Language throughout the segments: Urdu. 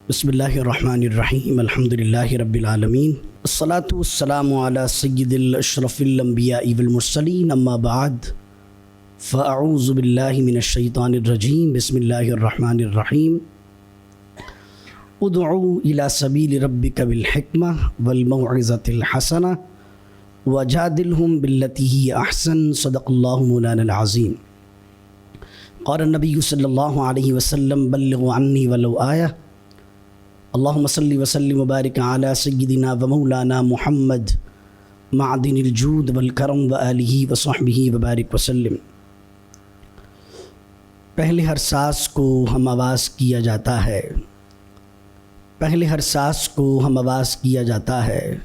بسم اللہ الرحمن الرحیم الحمد للہ رب العالمین الصلاۃ والسلام علی سید الاشرف الانبیاء والمرسلین اما بعد فاعوذ باللہ من الشیطان الرجیم بسم اللہ الرحمن الرحیم ادعو الی سبیل ربک بالحکمہ والموعظۃ الحسنہ وجادلہم باللتی ہی احسن صدق اللہ مولانا العظیم۔ قال النبی صلی اللہ علیہ وسلم بلغوا عنی ولو آیہ۔ اللہم صلی وسلم وبارک علی سیدنا و مولانا محمد معدن الجود والکرم و آلہ و صحبہ وبارک وسلم۔ پہلے ہر ساز کو ہم آواز کیا جاتا ہے، پہلے ہر ساز کو ہم آواز کیا جاتا ہے،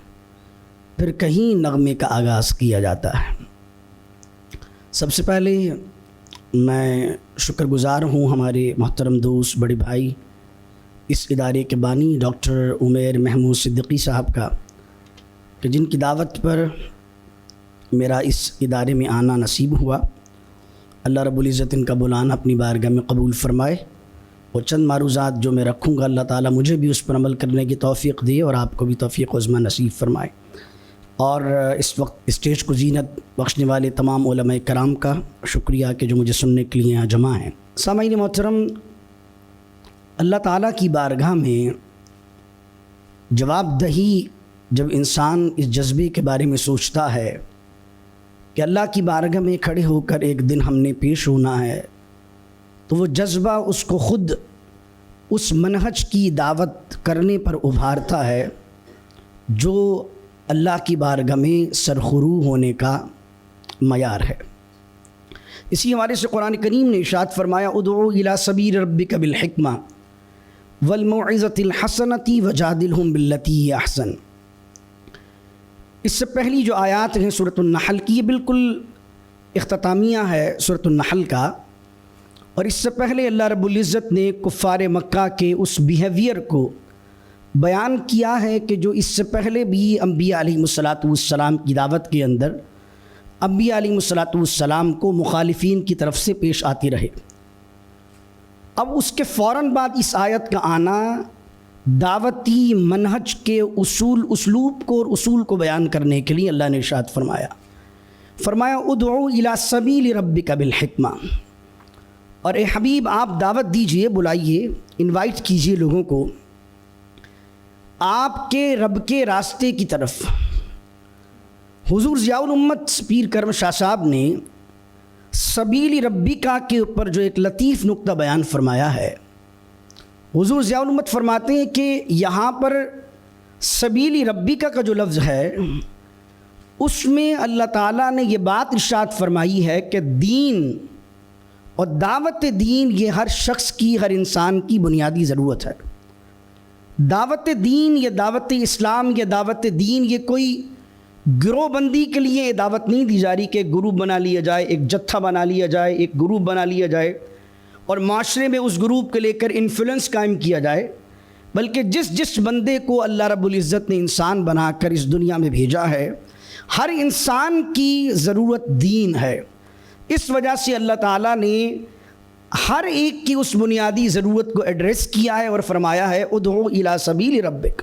پھر کہیں نغمے کا آغاز کیا جاتا ہے۔ سب سے پہلے میں شکر گزار ہوں ہمارے محترم دوست بڑے بھائی اس ادارے کے بانی ڈاکٹر عمیر محمود صدیقی صاحب کا، کہ جن کی دعوت پر میرا اس ادارے میں آنا نصیب ہوا۔ اللہ رب العزت ان کا بلانا اپنی بارگاہ میں قبول فرمائے، اور چند معروضات جو میں رکھوں گا اللہ تعالیٰ مجھے بھی اس پر عمل کرنے کی توفیق دے اور آپ کو بھی توفیق عظمیٰ نصیب فرمائے۔ اور اس وقت اسٹیج کو زینت بخشنے والے تمام علماء کرام کا شکریہ کہ جو مجھے سننے کے لیے یہاں جمع ہیں۔ سامعین محترم، اللہ تعالیٰ کی بارگاہ میں جواب دہی جب انسان اس جذبے کے بارے میں سوچتا ہے کہ اللہ کی بارگاہ میں کھڑے ہو کر ایک دن ہم نے پیش ہونا ہے، تو وہ جذبہ اس کو خود اس منہج کی دعوت کرنے پر ابھارتا ہے جو اللہ کی بارگاہ میں سرخرو ہونے کا معیار ہے۔ اسی حوالے سے قرآن کریم نے ارشاد فرمایا ادعو الی سبیل ربک بالحکمہ والموعظۃ الحسنۃ وجادلہم باللتی ہی احسن۔ اس سے پہلی جو آیات ہیں سورۃ النحل کی، یہ بالکل اختتامیہ ہے سورۃ النحل کا، اور اس سے پہلے اللہ رب العزت نے کفار مکہ کے اس بیہیویئر کو بیان کیا ہے کہ جو اس سے پہلے بھی انبیاء علیہ السلام کی دعوت کے اندر انبیاء علیہ السلام کو مخالفین کی طرف سے پیش آتی رہے۔ اب اس کے فوراً بعد اس آیت کا آنا دعوتی منہج کے اسلوب کو اور اصول کو بیان کرنے کے لیے اللہ نے ارشاد فرمایا ادعو الی سبیل ربک بالحکمہ، اور اے حبیب آپ دعوت دیجئے، بلائیے، انوائٹ کیجئے لوگوں کو آپ کے رب کے راستے کی طرف۔ حضور ضیاء الامت پیر کرم شاہ صاحب نے سبیل ربکا کے اوپر جو ایک لطیف نقطہ بیان فرمایا ہے، حضور ضیاء الامت فرماتے ہیں کہ یہاں پر سبیل ربکا کا جو لفظ ہے اس میں اللہ تعالیٰ نے یہ بات ارشاد فرمائی ہے کہ دین اور دعوت دین یہ ہر شخص کی، ہر انسان کی بنیادی ضرورت ہے۔ دعوت دین یا دعوت اسلام یا دعوت دین یہ کوئی گروہ بندی کے لیے دعوت نہیں دی جا رہی کہ ایک گروپ بنا لیا جائے، ایک جتھا بنا لیا جائے، ایک گروپ بنا لیا جائے اور معاشرے میں اس گروپ کو لے کر انفلوئنس قائم کیا جائے، بلکہ جس بندے کو اللہ رب العزت نے انسان بنا کر اس دنیا میں بھیجا ہے، ہر انسان کی ضرورت دین ہے۔ اس وجہ سے اللہ تعالیٰ نے ہر ایک کی اس بنیادی ضرورت کو ایڈریس کیا ہے اور فرمایا ہے ادعو الی سبیل ربک،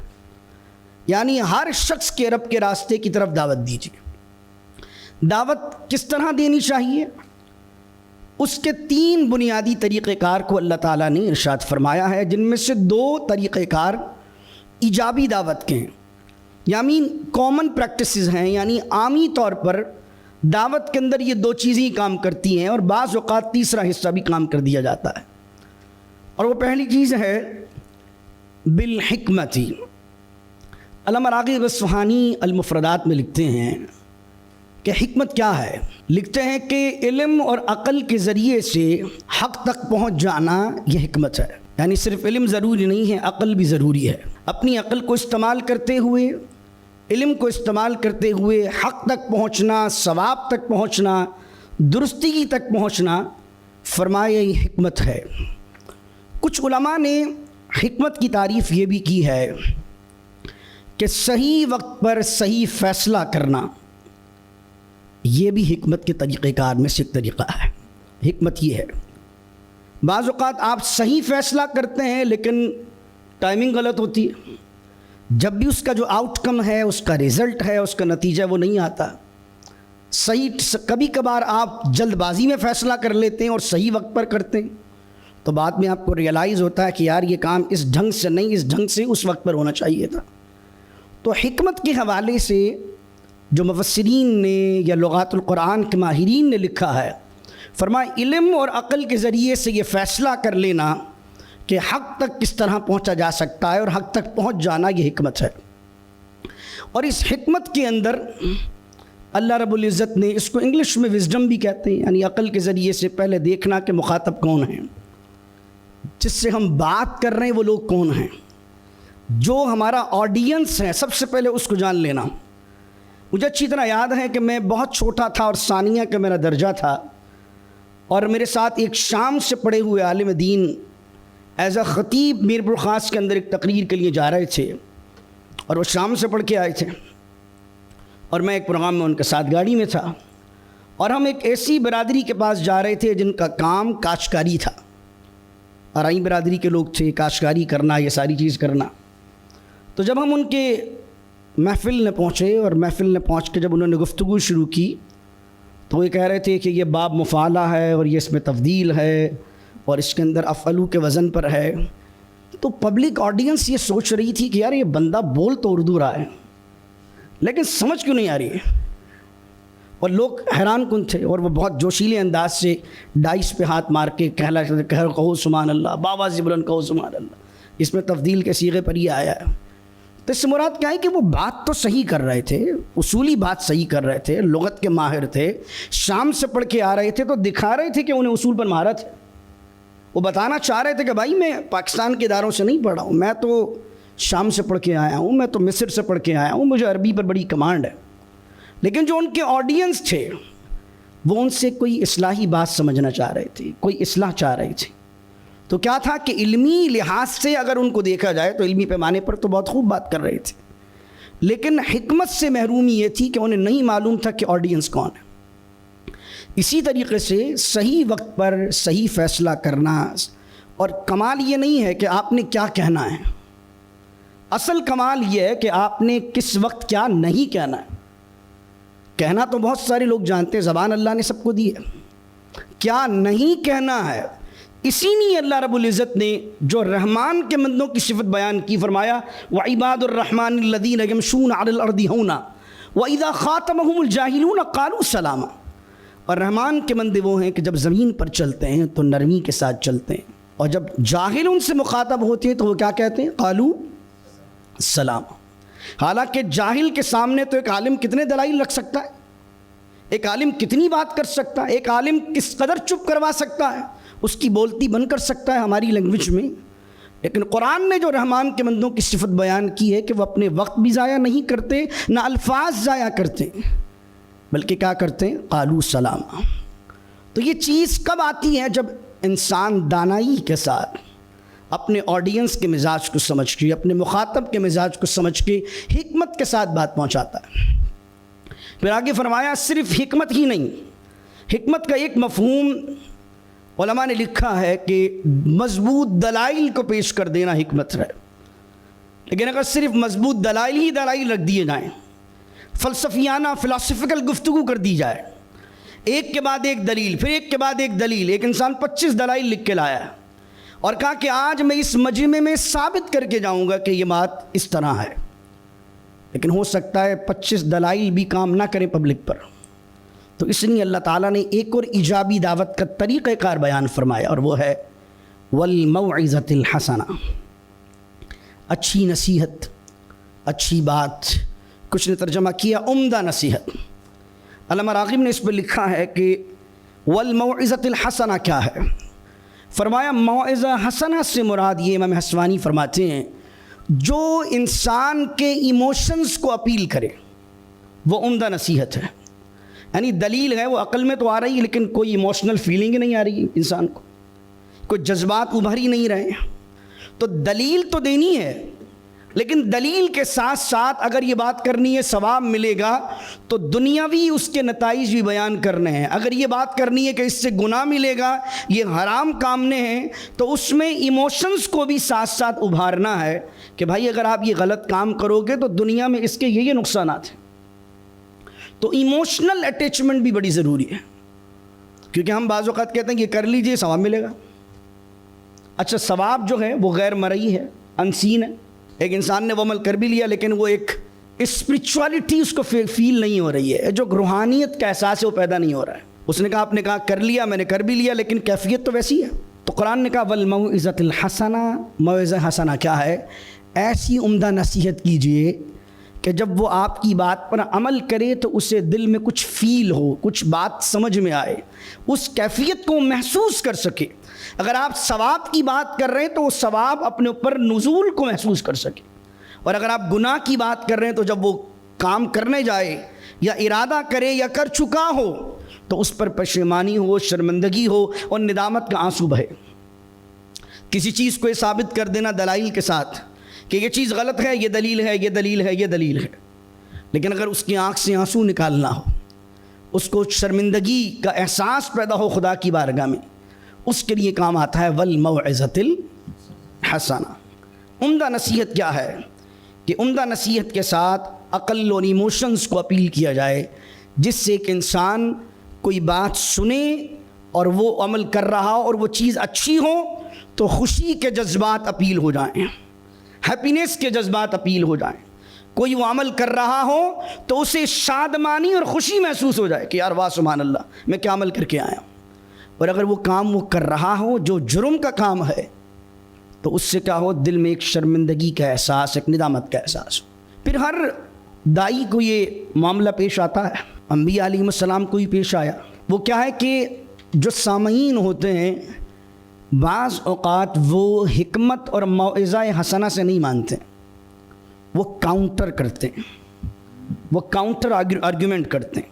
یعنی ہر شخص کے رب کے راستے کی طرف دعوت دیجیے۔ دعوت کس طرح دینی چاہیے؟ اس کے 3 بنیادی طریقہ کار کو اللہ تعالیٰ نے ارشاد فرمایا ہے، جن میں سے 2 طریقہ کار ایجابی دعوت کے ہیں، یعنی کامن پریکٹسز ہیں، یعنی عامی طور پر دعوت کے اندر یہ 2 چیزیں کام کرتی ہیں، اور بعض اوقات تیسرا حصہ بھی کام کر دیا جاتا ہے، اور وہ پہلی چیز ہے بالحکمت۔ علامہ راغب اصفہانی المفردات میں لکھتے ہیں کہ حکمت کیا ہے؟ لکھتے ہیں کہ علم اور عقل کے ذریعے سے حق تک پہنچ جانا یہ حکمت ہے، یعنی صرف علم ضروری نہیں ہے، عقل بھی ضروری ہے۔ اپنی عقل کو استعمال کرتے ہوئے، علم کو استعمال کرتے ہوئے حق تک پہنچنا، ثواب تک پہنچنا، درستگی تک پہنچنا، فرمایا یہ حکمت ہے۔ کچھ علماء نے حکمت کی تعریف یہ بھی کی ہے کہ صحیح وقت پر صحیح فیصلہ کرنا، یہ بھی حکمت کے طریقہ کار میں سے ایک طریقہ ہے۔ حکمت یہ ہے بعض اوقات آپ صحیح فیصلہ کرتے ہیں لیکن ٹائمنگ غلط ہوتی ہے، جب بھی اس کا جو آؤٹ کم ہے، اس کا رزلٹ ہے، اس کا نتیجہ وہ نہیں آتا صحیح۔ کبھی کبھار آپ جلد بازی میں فیصلہ کر لیتے ہیں اور صحیح وقت پر کرتے ہیں، تو بعد میں آپ کو ریئلائز ہوتا ہے کہ یار یہ کام اس ڈھنگ سے نہیں، اس ڈھنگ سے اس وقت پر ہونا چاہیے تھا۔ تو حکمت کے حوالے سے جو مفسرین نے یا لغات القرآن کے ماہرین نے لکھا ہے، فرمایا علم اور عقل کے ذریعے سے یہ فیصلہ کر لینا کہ حق تک کس طرح پہنچا جا سکتا ہے اور حق تک پہنچ جانا یہ حکمت ہے۔ اور اس حکمت کے اندر اللہ رب العزت نے اس کو انگلش میں وزڈم بھی کہتے ہیں، یعنی عقل کے ذریعے سے پہلے دیکھنا کہ مخاطب کون ہیں، جس سے ہم بات کر رہے ہیں وہ لوگ کون ہیں، جو ہمارا آڈینس ہے سب سے پہلے اس کو جان لینا۔ مجھے اچھی طرح یاد ہے کہ میں بہت چھوٹا تھا اور ثانیہ کا میرا درجہ تھا، اور میرے ساتھ ایک شام سے پڑھے ہوئے عالم دین ایز اے خطیب میر پور خاص کے اندر ایک تقریر کے لیے جا رہے تھے، اور وہ شام سے پڑھ کے آئے تھے، اور میں ایک پروگرام میں ان کے ساتھ گاڑی میں تھا، اور ہم ایک ایسی برادری کے پاس جا رہے تھے جن کا کام کاشتکاری تھا، ارائی برادری کے لوگ تھے، کاشتکاری کرنا، یہ ساری چیز کرنا۔ تو جب ہم ان کے محفل میں پہنچے، اور محفل میں پہنچ کے جب انہوں نے گفتگو شروع کی، تو وہ کہہ رہے تھے کہ یہ باب مفعلہ ہے اور یہ اس میں تفضیل ہے اور اس کے اندر افعلو کے وزن پر ہے۔ تو پبلک آڈینس یہ سوچ رہی تھی کہ یار یہ بندہ بول تو اردو رہا ہے لیکن سمجھ کیوں نہیں آ رہی ہے، اور لوگ حیران کن تھے، اور وہ بہت جوشیلے انداز سے ڈائس پہ ہاتھ مار کے کہو سبحان اللہ، باواز بلند کہو سبحان اللہ، اس میں تفضیل کے صیغے پر یہ آیا ہے۔ تو اس سے مراد کیا ہے کہ وہ بات تو صحیح کر رہے تھے، اصولی بات صحیح کر رہے تھے، لغت کے ماہر تھے، شام سے پڑھ کے آ رہے تھے، تو دکھا رہے تھے کہ انہیں اصول پر مہارت ہے۔ وہ بتانا چاہ رہے تھے کہ بھائی میں پاکستان کے اداروں سے نہیں پڑھا ہوں، میں تو شام سے پڑھ کے آیا ہوں، میں تو مصر سے پڑھ کے آیا ہوں، مجھے عربی پر بڑی کمانڈ ہے۔ لیکن جو ان کے آڈینس تھے وہ ان سے کوئی اصلاحی بات سمجھنا چاہ رہے تھے، کوئی اصلاح چاہ رہے تھے۔ تو کیا تھا کہ علمی لحاظ سے اگر ان کو دیکھا جائے تو علمی پیمانے پر تو بہت خوب بات کر رہے تھے، لیکن حکمت سے محرومی یہ تھی کہ انہیں نہیں معلوم تھا کہ آڈینس کون ہے۔ اسی طریقے سے صحیح وقت پر صحیح فیصلہ کرنا، اور کمال یہ نہیں ہے کہ آپ نے کیا کہنا ہے، اصل کمال یہ ہے کہ آپ نے کس وقت کیا نہیں کہنا ہے۔ کہنا تو بہت سارے لوگ جانتے ہیں، زبان اللہ نے سب کو دی ہے، کیا نہیں کہنا ہے۔ اسی لیے اللہ رب العزت نے جو رحمان کے بندوں کی صفت بیان کی، فرمایا وَعِبَادُ الرَّحْمَنِ الَّذِينَ يَمْشُونَ عَلَى الْأَرْضِ هَوْنًا وَإِذَا خَاطَبَهُمُ الْجَاهِلُونَ قَالُوا سَلَامًا۔ اور رحمان کے بندے وہ ہیں کہ جب زمین پر چلتے ہیں تو نرمی کے ساتھ چلتے ہیں، اور جب جاہل ان سے مخاطب ہوتے ہیں تو وہ کیا کہتے ہیں؟ قالوا سلام۔ حالانکہ جاہل کے سامنے تو ایک عالم کتنے دلائل رکھ سکتا ہے، ایک عالم کتنی بات کر سکتا ہے، ایک عالم کس قدر چپ کروا سکتا ہے، اس کی بولتی بند کر سکتا ہے ہماری لینگویج میں۔ لیکن قرآن نے جو رحمان کے بندوں کی صفت بیان کی ہے کہ وہ اپنے وقت بھی ضائع نہیں کرتے، نہ الفاظ ضائع کرتے، بلکہ کیا کرتے ہیں؟ قالوا سلام۔ تو یہ چیز کب آتی ہے؟ جب انسان دانائی کے ساتھ اپنے آڈینس کے مزاج کو سمجھ کے، اپنے مخاطب کے مزاج کو سمجھ کے حکمت کے ساتھ بات پہنچاتا ہے۔ پھر آگے فرمایا صرف حکمت ہی نہیں، حکمت کا ایک مفہوم علماء نے لکھا ہے کہ مضبوط دلائل کو پیش کر دینا حکمت ہے۔ لیکن اگر صرف مضبوط دلائل ہی دلائل رکھ دیے جائیں، فلسفیانہ فلاسفیکل گفتگو کر دی جائے، ایک کے بعد ایک دلیل، پھر ایک کے بعد ایک دلیل، ایک انسان 25 دلائل لکھ کے لایا اور کہا کہ آج میں اس مجمع میں ثابت کر کے جاؤں گا کہ یہ بات اس طرح ہے، لیکن ہو سکتا ہے 25 دلائل بھی کام نہ کریں پبلک پر۔ تو اس لیے اللہ تعالیٰ نے ایک اور ایجابی دعوت کا طریقہ کار بیان فرمایا، اور وہ ہے والموعظۃ الحسنہ، اچھی نصیحت، اچھی بات، کچھ نے ترجمہ کیا عمدہ نصیحت۔ علامہ راغب نے اس پہ لکھا ہے کہ والموعظۃ الحسنہ کیا ہے؟ فرمایا موعظہ حسنہ سے مراد یہ، امام حسوانی فرماتے ہیں، جو انسان کے ایموشنز کو اپیل کرے وہ عمدہ نصیحت ہے۔ یعنی دلیل ہے، وہ عقل میں تو آ رہی ہے لیکن کوئی ایموشنل فیلنگ نہیں آ رہی انسان کو، کوئی جذبات ابھر ہی نہیں رہے ہیں۔ تو دلیل تو دینی ہے، لیکن دلیل کے ساتھ ساتھ اگر یہ بات کرنی ہے ثواب ملے گا تو دنیاوی اس کے نتائج بھی بیان کرنے ہیں. اگر یہ بات کرنی ہے کہ اس سے گناہ ملے گا، یہ حرام کامنے ہیں، تو اس میں ایموشنز کو بھی ساتھ ساتھ ابھارنا ہے کہ بھائی اگر آپ یہ غلط کام کرو گے تو دنیا میں اس کے یہ نقصانات ہیں. تو ایموشنل اٹیچمنٹ بھی بڑی ضروری ہے، کیونکہ ہم بعض اوقات کہتے ہیں کہ یہ کر لیجئے ثواب ملے گا. اچھا ثواب جو ہے وہ غیر مرئی ہے، انسین ہے. ایک انسان نے وہ عمل کر بھی لیا لیکن وہ ایک اسپرچوالٹی اس کو فیل نہیں ہو رہی ہے، جو روحانیت کا احساس ہے وہ پیدا نہیں ہو رہا ہے. اس نے کہا آپ نے کہا کر لیا، میں نے کر بھی لیا، لیکن کیفیت تو ویسی ہے. تو قرآن نے کہا والموعظۃ الحسنہ، موعظہ حسنہ کیا ہے؟ ایسی عمدہ نصیحت کیجئے کہ جب وہ آپ کی بات پر عمل کرے تو اسے دل میں کچھ فیل ہو، کچھ بات سمجھ میں آئے، اس کیفیت کو محسوس کر سکے. اگر آپ ثواب کی بات کر رہے ہیں تو وہ ثواب اپنے اوپر نزول کو محسوس کر سکے، اور اگر آپ گناہ کی بات کر رہے ہیں تو جب وہ کام کرنے جائے یا ارادہ کرے یا کر چکا ہو تو اس پر پشیمانی ہو، شرمندگی ہو اور ندامت کا آنسو بہے. کسی چیز کو یہ ثابت کر دینا دلائل کے ساتھ کہ یہ چیز غلط ہے، یہ دلیل ہے، یہ دلیل ہے، یہ دلیل ہے، لیکن اگر اس کی آنکھ سے آنسو نکالنا ہو، اس کو شرمندگی کا احساس پیدا ہو خدا کی بارگاہ میں، اس کے لیے کام آتا ہے والموعظۃ الحسنہ. عمدہ نصیحت کیا ہے؟ کہ عمدہ نصیحت کے ساتھ عقل اور ایموشنز کو اپیل کیا جائے، جس سے ایک انسان کوئی بات سنے اور وہ عمل کر رہا ہو اور وہ چیز اچھی ہو تو خوشی کے جذبات اپیل ہو جائیں، ہیپینس کے جذبات اپیل ہو جائیں. کوئی وہ عمل کر رہا ہو تو اسے شادمانی اور خوشی محسوس ہو جائے کہ یار واہ سبحان اللہ میں کیا عمل کر کے آیا ہوں. اور اگر وہ کام وہ کر رہا ہو جو جرم کا کام ہے تو اس سے کیا ہو، دل میں ایک شرمندگی کا احساس، ایک ندامت کا احساس ہو. پھر ہر دائی کو یہ معاملہ پیش آتا ہے، انبیاء علیہ السلام کو ہی پیش آیا. وہ کیا ہے کہ جو سامعین ہوتے ہیں بعض اوقات وہ حکمت اور موعظہ حسنہ سے نہیں مانتے، وہ کاؤنٹر کرتے ہیں، وہ کاؤنٹر آرگیومنٹ کرتے ہیں.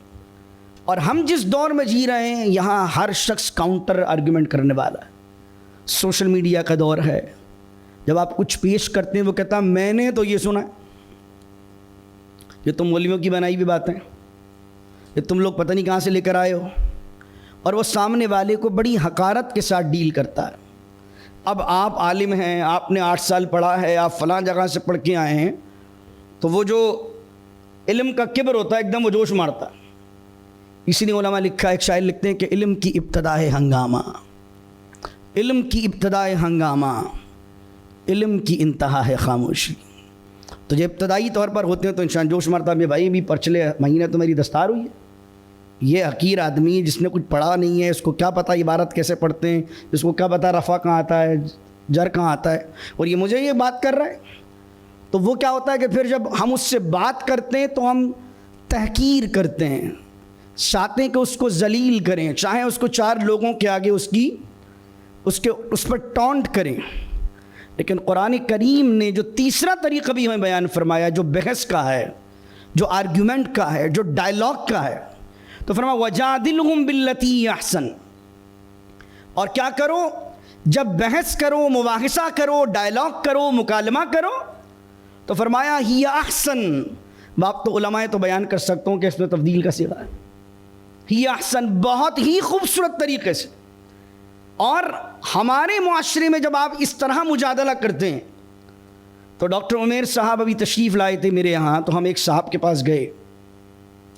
اور ہم جس دور میں جی رہے ہیں یہاں ہر شخص کاؤنٹر آرگیومنٹ کرنے والا ہے. سوشل میڈیا کا دور ہے، جب آپ کچھ پیش کرتے ہیں وہ کہتا میں نے تو یہ سنا ہے، یہ تم مولویوں کی بنائی ہوئی باتیں، یہ تم لوگ پتہ نہیں کہاں سے لے کر آئے ہو. اور وہ سامنے والے کو بڑی حقارت کے ساتھ ڈیل کرتا ہے. اب آپ عالم ہیں، آپ نے 8 سال پڑھا ہے، آپ فلاں جگہ سے پڑھ کے آئے ہیں، تو وہ جو علم کا کبر ہوتا ہے ایک دم وہ جوش مارتا ہے. اسی لیے علماء لکھا، ایک شاعر لکھتے ہیں کہ علم کی ابتدا ہے ہنگامہ، علم کی ابتدا ہے ہنگامہ، علم کی انتہا ہے خاموشی. تو جب ابتدائی طور پر ہوتے ہیں تو انسان جوش مارتا ہے، بھائی بھی پچھلے مہینے تو میری دستار ہوئی ہے. یہ حقیر آدمی جس نے کچھ پڑھا نہیں ہے، اس کو کیا پتہ عبارت کیسے پڑھتے ہیں، اس کو کیا پتہ رفع کہاں آتا ہے، جر کہاں آتا ہے، اور یہ مجھے یہ بات کر رہا ہے. تو وہ کیا ہوتا ہے کہ پھر جب ہم اس سے بات کرتے ہیں تو ہم تحقیر کرتے ہیں، چاہتے ہیں کہ اس کو ذلیل کریں، چاہیں اس کو 4 لوگوں کے آگے اس پر ٹونٹ کریں. لیکن قرآن کریم نے جو تیسرا طریقہ بھی ہمیں بیان فرمایا، جو بحث کا ہے، جو آرگیومنٹ کا ہے، جو ڈائلاگ کا ہے، تو فرمایا وَجَادِلْهُمْ بِالَّتِي أَحْسَنُ. اور کیا کرو؟ جب بحث کرو، مباحثہ کرو، ڈائلاگ کرو، مکالمہ کرو، تو فرمایا ہی احسن. باپ تو علماء تو بیان کر سکتا ہوں کہ اس میں تفضیل کا صیغہ ہے. ہی احسن، بہت ہی خوبصورت طریقے سے. اور ہمارے معاشرے میں جب آپ اس طرح مجادلہ کرتے ہیں تو ڈاکٹر عمیر صاحب ابھی تشریف لائے تھے میرے یہاں، تو ہم ایک صاحب کے پاس گئے،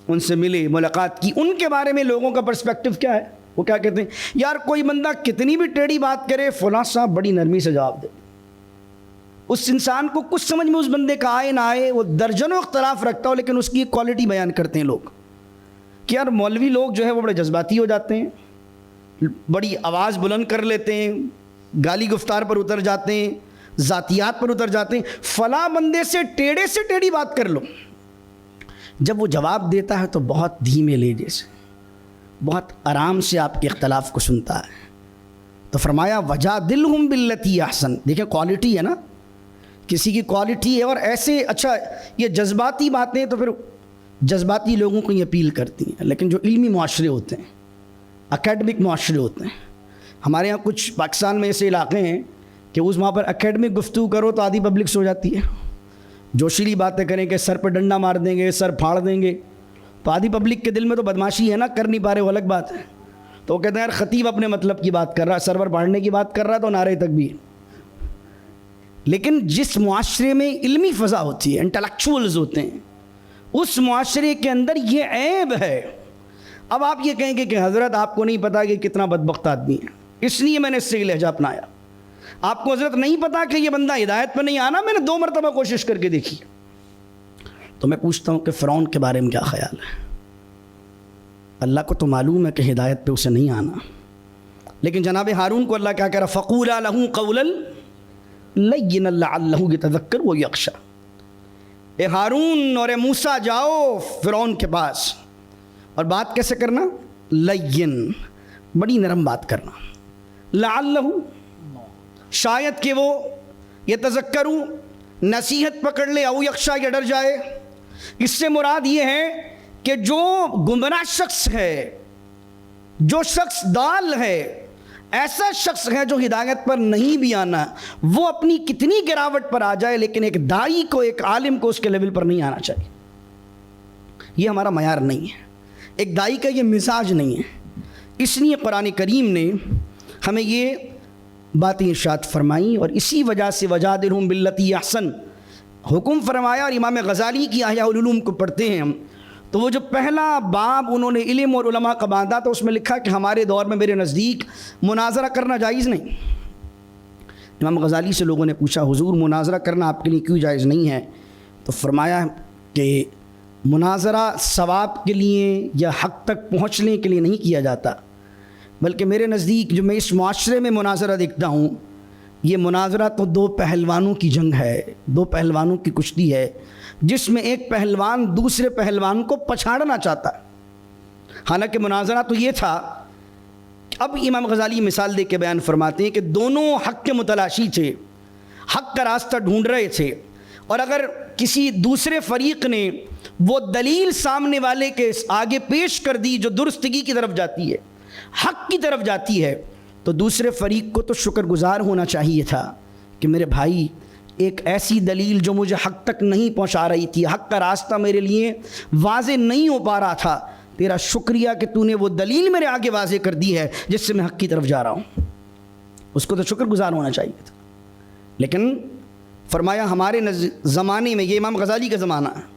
ان سے ملے، ملاقات کی. ان کے بارے میں لوگوں کا پرسپیکٹو کیا ہے؟ وہ کیا کہتے ہیں، یار کوئی بندہ کتنی بھی ٹیڑھی بات کرے فلاں صاحب بڑی نرمی سے جواب دے. اس انسان کو کچھ سمجھ میں اس بندے کا آئے نہ آئے، وہ درجنوں اختلاف رکھتا ہو، لیکن اس کی ایک کوالٹی بیان کرتے ہیں لوگ کہ یار مولوی لوگ جو ہے وہ بڑے جذباتی ہو جاتے ہیں، بڑی آواز بلند کر لیتے ہیں، گالی گفتار پر اتر جاتے ہیں، ذاتیات پر اتر جاتے ہیں. فلاں بندے سے ٹیڑھے سے ٹیڑھی بات کر لو. جب وہ جواب دیتا ہے تو بہت دھیمے لہجے سے، بہت آرام سے آپ کے اختلاف کو سنتا ہے. تو فرمایا وَجَادِلْهُمْ بِالَّتِي أَحْسَنُ. دیکھیں کوالٹی ہے نا، کسی کی کوالٹی ہے. اور ایسے اچھا یہ جذباتی باتیں تو پھر جذباتی لوگوں کو یہ اپیل کرتی ہیں، لیکن جو علمی معاشرے ہوتے ہیں، اکیڈمک معاشرے ہوتے ہیں، ہمارے یہاں کچھ پاکستان میں ایسے علاقے ہیں کہ اس وہاں پر اکیڈمک گفتگو کرو تو آدھی پبلک سو جاتی ہے، جوشیلی باتیں کریں کہ سر پہ ڈنڈا مار دیں گے، سر پھاڑ دیں گے، تو آدھی پبلک کے دل میں تو بدماشی ہے نا، کر نہیں پا رہے وہ الگ بات ہے. تو وہ کہتے ہیں یار خطیب اپنے مطلب کی بات کر رہا ہے، سرور پھاڑنے کی بات کر رہا ہے تو نعرہ تکبیر. لیکن جس معاشرے میں علمی فضا ہوتی ہے، انٹلیکچوئلز ہوتے ہیں، اس معاشرے کے اندر یہ عیب ہے. اب آپ یہ کہیں گے کہ حضرت آپ کو نہیں پتا کہ کتنا بدبخت آدمی ہے، اس لیے میں نے اس سے لہجہ اپنایا. آپ کو حضرت نہیں پتا کہ یہ بندہ ہدایت پر نہیں آنا، میں نے 2 مرتبہ کوشش کر کے دیکھی. تو میں پوچھتا ہوں کہ فرعون کے بارے میں کیا خیال ہے؟ اللہ کو تو معلوم ہے کہ ہدایت پہ اسے نہیں آنا، لیکن جناب ہارون کو اللہ کیا کہہ رہا؟ فَقُولَا لَهُ قَوْلًا لَيِّنًا لَعَلَّهُ يَتَذَكَّرُ وَيَخْشَىٰ. اے ہارون اور اے موسیٰ جاؤ فرعون کے پاس، اور بات کیسے کرنا؟ لین، بڑی نرم بات کرنا. لَعَلَّهُ، شاید کہ وہ یتذکرو، نصیحت پکڑ لے، او یخشا، یا ڈر جائے. اس سے مراد یہ ہے کہ جو گمراہ شخص ہے، جو شخص ضال ہے، ایسا شخص ہے جو ہدایت پر نہیں بھی آنا، وہ اپنی کتنی گراوٹ پر آ جائے لیکن ایک داعی کو، ایک عالم کو اس کے لیول پر نہیں آنا چاہیے. یہ ہمارا معیار نہیں ہے، ایک داعی کا یہ مزاج نہیں ہے. اس لیے قرآن کریم نے ہمیں یہ باتیں ارشاد فرمائیں، اور اسی وجہ سے وجادلہم باللتی احسن حکم فرمایا. اور امام غزالی کی احیاء العلوم کو پڑھتے ہیں ہم، تو وہ جو پہلا باب انہوں نے علم اور علماء کا باندھا تو اس میں لکھا کہ ہمارے دور میں میرے نزدیک مناظرہ کرنا جائز نہیں. امام غزالی سے لوگوں نے پوچھا حضور مناظرہ کرنا آپ کے لیے کیوں جائز نہیں ہے؟ تو فرمایا کہ مناظرہ ثواب کے لیے یا حق تک پہنچنے کے لیے نہیں کیا جاتا، بلکہ میرے نزدیک جو میں اس معاشرے میں مناظرہ دیکھتا ہوں، یہ مناظرہ تو 2 پہلوانوں کی جنگ ہے، 2 پہلوانوں کی کشتی ہے، جس میں ایک پہلوان دوسرے پہلوان کو پچھاڑنا چاہتا ہے. حالانکہ مناظرہ تو یہ تھا. اب امام غزالی مثال دے کے بیان فرماتے ہیں کہ دونوں حق کے متلاشی تھے، حق کا راستہ ڈھونڈ رہے تھے، اور اگر کسی دوسرے فریق نے وہ دلیل سامنے والے کے آگے پیش کر دی جو درستگی کی طرف جاتی ہے، حق کی طرف جاتی ہے، تو دوسرے فریق کو تو شکر گزار ہونا چاہیے تھا کہ میرے بھائی ایک ایسی دلیل جو مجھے حق تک نہیں پہنچا رہی تھی، حق کا راستہ میرے لیے واضح نہیں ہو پا رہا تھا، تیرا شکریہ کہ تو نے وہ دلیل میرے آگے واضح کر دی ہے جس سے میں حق کی طرف جا رہا ہوں. اس کو تو شکر گزار ہونا چاہیے تھا. لیکن فرمایا ہمارے زمانے میں، یہ امام غزالی کا زمانہ ہے،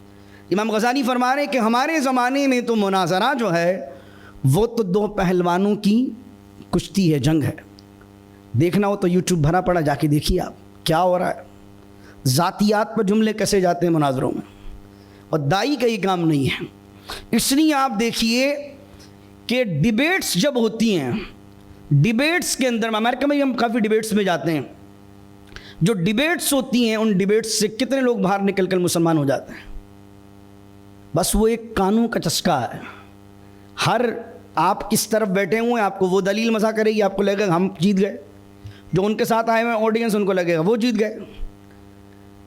امام غزالی فرما رہے ہیں کہ ہمارے زمانے میں تو مناظرہ جو ہے وہ تو 2 پہلوانوں کی کشتی ہے، جنگ ہے. دیکھنا ہو تو یوٹیوب بھرا پڑا، جا کے دیکھیے آپ کیا ہو رہا ہے. ذاتیات پر جملے کیسے جاتے ہیں مناظروں میں، اور دائی کا یہ کام نہیں ہے. اس لیے آپ دیکھیے کہ ڈیبیٹس جب ہوتی ہیں، ڈیبیٹس کے اندر، امریکہ میں ہم کافی ڈیبیٹس میں جاتے ہیں، جو ڈیبیٹس ہوتی ہیں ان ڈیبیٹس سے کتنے لوگ باہر نکل کر مسلمان ہو جاتے ہیں. بس وہ ایک قانون کا چسکا ہے. ہر آپ کس طرف بیٹھے ہوئے ہیں، آپ کو وہ دلیل مزہ کرے گی، آپ کو لگے گا ہم جیت گئے، جو ان کے ساتھ آئے ہوئے آڈینس ان کو لگے گا وہ جیت گئے.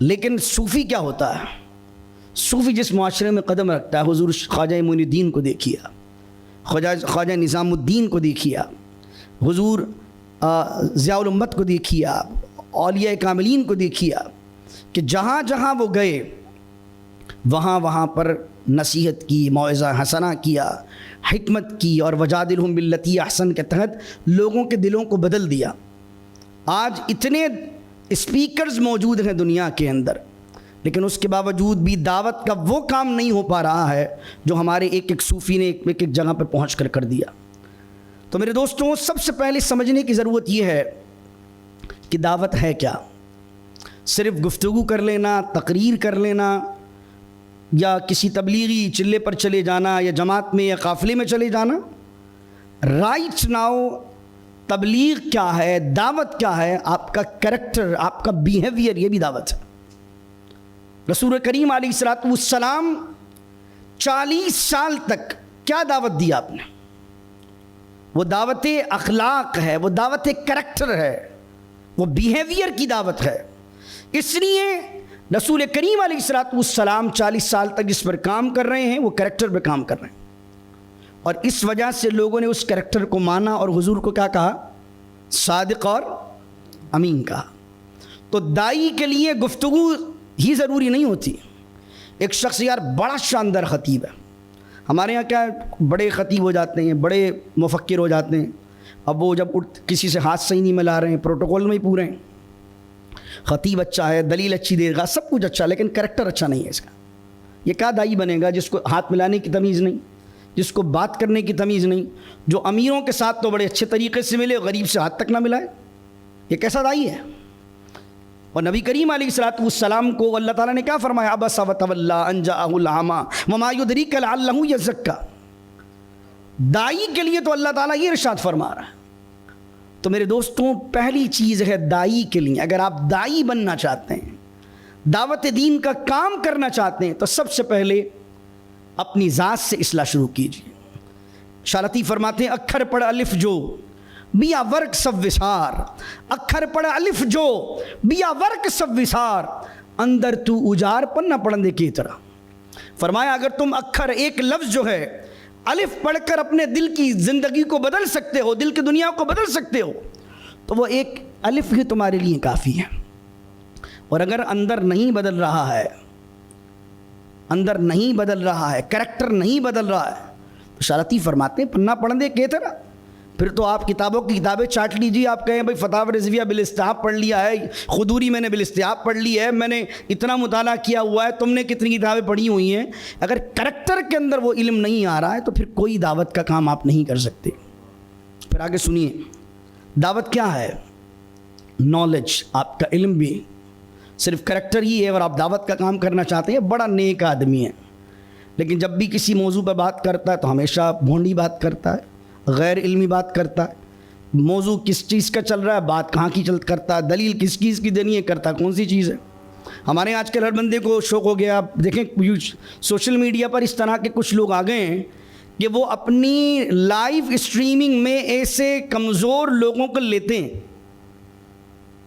لیکن صوفی کیا ہوتا ہے؟ صوفی جس معاشرے میں قدم رکھتا ہے، حضور خواجہ معین الدین کو دیکھیے، خواجہ نظام الدین کو دیکھیے، حضور ضیاء الامت کو دیکھیے، اولیاء کاملین کو دیکھیے، کہ جہاں جہاں وہ گئے وہاں وہاں پر نصیحت کی، موعظہ حسنہ کیا، حکمت کی، اور وجادلہم باللتی احسن کے تحت لوگوں کے دلوں کو بدل دیا. آج اتنے اسپیکرز موجود ہیں دنیا کے اندر، لیکن اس کے باوجود بھی دعوت کا وہ کام نہیں ہو پا رہا ہے جو ہمارے ایک ایک صوفی نے ایک ایک جگہ پہ پہنچ کر دیا. تو میرے دوستوں، سب سے پہلے سمجھنے کی ضرورت یہ ہے کہ دعوت ہے کیا. صرف گفتگو کر لینا، تقریر کر لینا، یا کسی تبلیغی چلے پر چلے جانا، یا جماعت میں یا قافلے میں چلے جانا. رائٹ ناؤ تبلیغ کیا ہے، دعوت کیا ہے، آپ کا کریکٹر، آپ کا بیہیویئر، یہ بھی دعوت ہے. رسول کریم علیہ الصلوۃ والسلام 40 سال تک کیا دعوت دی آپ نے؟ وہ دعوت اخلاق ہے، وہ دعوت کریکٹر ہے، وہ بیہیویئر کی دعوت ہے. اس لیے رسول کریم علیہ الصلوۃ والسلام 40 سال تک جس پر کام کر رہے ہیں وہ کریکٹر پہ کام کر رہے ہیں، اور اس وجہ سے لوگوں نے اس کریکٹر کو مانا اور حضور کو کیا کہا؟ صادق اور امین کہا. تو دائی کے لیے گفتگو ہی ضروری نہیں ہوتی. ایک شخص یار بڑا شاندار خطیب ہے، ہمارے یہاں کیا ہے بڑے خطیب ہو جاتے ہیں، بڑے مفکر ہو جاتے ہیں، اب وہ جب کسی سے ہاتھ صحیح نہیں ملا رہے ہیں، پروٹوکول میں ہی پورے ہیں، خطیب اچھا ہے، دلیل اچھی دے گا، سب کچھ اچھا ہے، لیکن کریکٹر اچھا نہیں ہے اس کا. یہ کیا دائی بنے گا جس کو ہاتھ ملانے کی تمیز نہیں، جس کو بات کرنے کی تمیز نہیں، جو امیروں کے ساتھ تو بڑے اچھے طریقے سے ملے، غریب سے ہاتھ تک نہ ملائے؟ یہ کیسا دائی ہے؟ اور نبی کریم علیہ الصلوۃ والسلام کو اللہ تعالیٰ نے کیا فرمایا؟ عبس وتولی ان جاءہ الاعمی وما یدریک لعلہ یزکا. دائی کے لیے تو اللہ تعالیٰ یہ ارشاد فرما رہا ہے. تو میرے دوستوں، پہلی چیز ہے دائی کے لیے، اگر آپ دائی بننا چاہتے ہیں، دعوت دین کا کام کرنا چاہتے ہیں، تو سب سے پہلے اپنی ذات سے اصلاح شروع کیجیے. شاہ لطیف فرماتے ہیں اکھر پڑھ الف جو بیا ورک سب وسار، اکھر پڑھ الف جو بیا ورک سب وسار، اندر تو اجار پن نہ پڑھنے کی طرح. فرمایا اگر تم اکھر ایک لفظ جو ہے الف پڑھ کر اپنے دل کی زندگی کو بدل سکتے ہو، دل کی دنیا کو بدل سکتے ہو، تو وہ ایک الف ہی تمہارے لیے کافی ہے. اور اگر اندر نہیں بدل رہا ہے، اندر نہیں بدل رہا ہے، کریکٹر نہیں بدل رہا ہے، تو شاہ لطیف فرماتے ہیں پنہ پڑھنے کی طرح. پھر تو آپ کتابوں کی کتابیں چاٹ لیجیے. آپ کہیں بھائی فتاوی رضویہ بالاستحاب پڑھ لیا ہے، خدوری میں نے بالاستحاب پڑھ لی ہے، میں نے اتنا مطالعہ کیا ہوا ہے، تم نے کتنی کتابیں پڑھی ہوئی ہیں. اگر کریکٹر کے اندر وہ علم نہیں آ رہا ہے تو پھر کوئی دعوت کا کام آپ نہیں کر سکتے. پھر آگے سنیے، دعوت کیا ہے؟ نالج. آپ کا علم بھی صرف کریکٹر ہی ہے اور آپ دعوت کا کام کرنا چاہتے ہیں. بڑا نیک آدمی ہے، لیکن جب بھی کسی موضوع پر بات کرتا ہے تو ہمیشہ بھونڈی بات کرتا ہے، غیر علمی بات کرتا ہے. موضوع کس چیز کا چل رہا ہے، بات کہاں کی کرتا ہے، دلیل کس چیز کی دینی ہے، کرتا کون سی چیز ہے. ہمارے آج کل ہر بندے کو شوق ہو گیا. آپ دیکھیں سوشل میڈیا پر اس طرح کے کچھ لوگ آ گئے ہیں کہ وہ اپنی لائیو اسٹریمنگ میں ایسے کمزور لوگوں کو لیتے ہیں.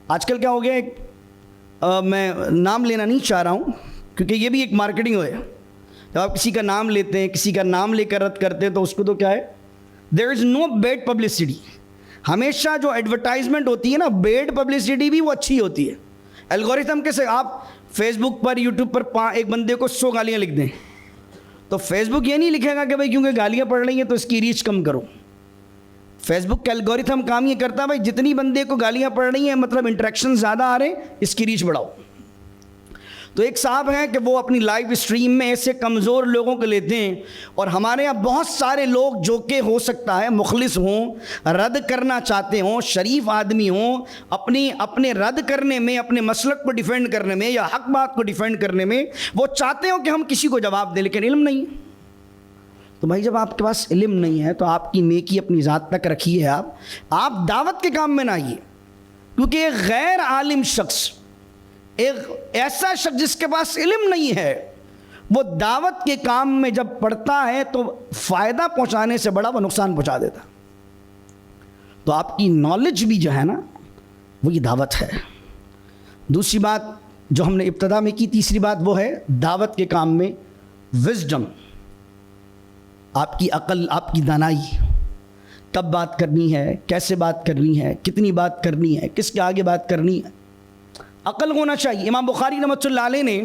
آج کل کیا ہو گیا، میں نام لینا نہیں چاہ رہا ہوں کیونکہ یہ بھی ایک مارکیٹنگ ہے. جب آپ کسی کا نام لیتے ہیں، کسی کا نام لے کر رد کرتے ہیں، تو اس کو تو کیا ہے، دیر از نو بیڈ پبلسٹی. ہمیشہ جو ایڈورٹائزمنٹ ہوتی ہے نا، بیڈ پبلسٹی بھی وہ اچھی ہوتی ہے. الگوریتھم کیسے، آپ فیس بک پر یوٹیوب پر ایک بندے کو 100 گالیاں لکھ دیں تو فیس بک یہ نہیں لکھے گا کہ بھائی کیونکہ گالیاں پڑھ رہی ہیں تو اس کی ریچ کم کرو. فیس بک کا الگوریتھم کام یہ کرتا ہے بھائی جتنی بندے کو گالیاں پڑھ رہی ہیں، مطلب انٹریکشن زیادہ آ رہے ہیں، اس کی ریچ بڑھاؤ. تو ایک صاحب ہیں کہ وہ اپنی لائیو اسٹریم میں ایسے کمزور لوگوں کو لیتے ہیں. اور ہمارے یہاں بہت سارے لوگ جو کہ ہو سکتا ہے مخلص ہوں، رد کرنا چاہتے ہوں، شریف آدمی ہوں، اپنے رد کرنے میں، اپنے مسلک کو ڈیفینڈ کرنے میں یا حق بات کو ڈیفینڈ کرنے میں وہ چاہتے ہوں کہ ہم کسی کو جواب دیں، لیکن علم نہیں. تو بھائی جب آپ کے پاس علم نہیں ہے تو آپ کی نیکی اپنی ذات تک رکھیے. آپ دعوت کے کام میں نہ آئیے، کیونکہ ایک غیر عالم شخص، ایک ایسا شخص جس کے پاس علم نہیں ہے، وہ دعوت کے کام میں جب پڑتا ہے تو فائدہ پہنچانے سے بڑا وہ نقصان پہنچا دیتا. تو آپ کی نالج بھی جو ہے نا، وہ یہ دعوت ہے. دوسری بات جو ہم نے ابتدا میں کی، تیسری بات وہ ہے دعوت کے کام میں وزڈم. آپ کی عقل، آپ کی دانائی، کب بات کرنی ہے، کیسے بات کرنی ہے، کتنی بات کرنی ہے، کس کے آگے بات کرنی ہے، عقل ہونا چاہیے. امام بخاری رحمۃ اللہ علیہ نے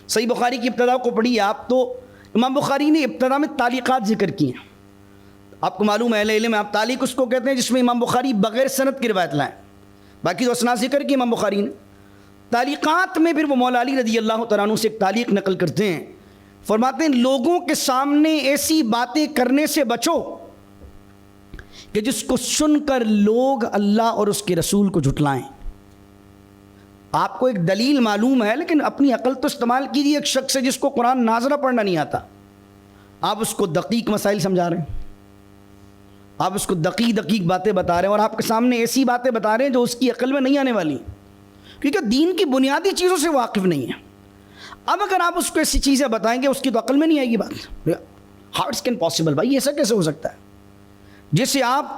صحیح بخاری کی ابتدا کو پڑھی آپ تو امام بخاری نے ابتدا میں تعلیقات ذکر کی ہیں. آپ کو معلوم ہے اہل علم میں آپ تعلیق اس کو کہتے ہیں جس میں امام بخاری بغیر سند کی روایت لائیں. باقی تو اسناد ذکر کی امام بخاری نے. تعلیقات میں پھر وہ مولا علی رضی اللہ تعالیٰ عنہ سے ایک تعلیق نقل کرتے ہیں. فرماتے ہیں لوگوں کے سامنے ایسی باتیں کرنے سے بچو کہ جس کو سن کر لوگ اللہ اور اس کے رسول کو جھٹلائیں. آپ کو ایک دلیل معلوم ہے لیکن اپنی عقل تو استعمال کیجیے. ایک شخص ہے جس کو قرآن ناظرہ پڑھنا نہیں آتا، آپ اس کو دقیق مسائل سمجھا رہے ہیں، آپ اس کو دقیق باتیں بتا رہے ہیں، اور آپ کے سامنے ایسی باتیں بتا رہے ہیں جو اس کی عقل میں نہیں آنے والی، کیونکہ دین کی بنیادی چیزوں سے واقف نہیں ہے. اب اگر آپ اس کو ایسی چیزیں بتائیں گے اس کی تو عقل میں نہیں آئے گی بات. ہاؤ اٹس کین پاسبل، بھائی ایسا کیسے ہو سکتا ہے؟ جیسے آپ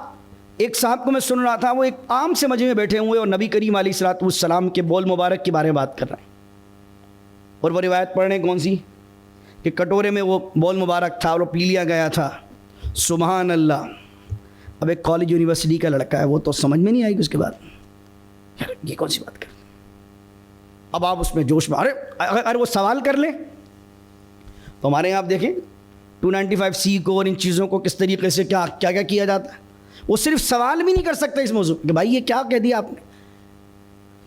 ایک صاحب کو میں سن رہا تھا، وہ ایک عام سے مجمع میں بیٹھے ہوئے اور نبی کریم علیہ الصلوۃ والسلام کے بول مبارک کے بارے میں بات کر رہے ہیں، اور وہ روایت پڑھ رہے ہیں کون سی، کہ کٹورے میں وہ بول مبارک تھا اور وہ پی لیا گیا تھا. سبحان اللہ. اب ایک کالج یونیورسٹی کا لڑکا ہے، وہ تو سمجھ میں نہیں آئے گی اس کے بعد، یار یہ کون سی بات کر. اب آپ اس میں جوش میں ارے وہ سوال کر لیں تو ہمارے یہاں آپ دیکھیں 295C کو اور ان چیزوں کو کس طریقے سے کیا کیا جاتا ہے. وہ صرف سوال بھی نہیں کر سکتا اس موضوع کہ بھائی یہ کیا کہہ دیا آپ نے.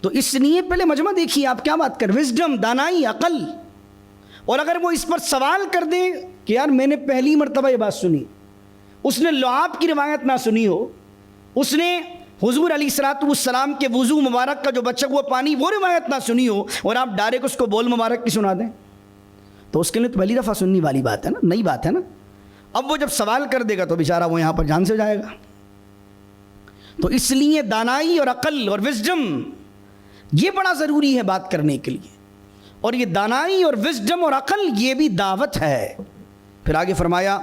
تو اس لیے پہلے مجمع دیکھیے آپ کیا بات کر وزڈم، دانائی، عقل. اور اگر وہ اس پر سوال کر دیں کہ یار میں نے پہلی مرتبہ یہ بات سنی، اس نے لعاب کی روایت نہ سنی ہو، اس نے حضور علیہ الصلوۃ والسلام کے وضو مبارک کا جو بچا ہوا پانی وہ روایت نہ سنی ہو، اور آپ ڈائریکٹ اس کو بول مبارک کی سنا دیں، تو اس کے لیے تو پہلی دفعہ سننے والی بات ہے نا، نئی بات ہے نا. اب وہ جب سوال کر دے گا تو بیچارہ وہ یہاں پر جان سے جائے گا. تو اس لیے دانائی اور عقل اور وزڈم یہ بڑا ضروری ہے بات کرنے کے لیے. اور یہ دانائی اور وزڈم اور عقل یہ بھی دعوت ہے. پھر آگے فرمایا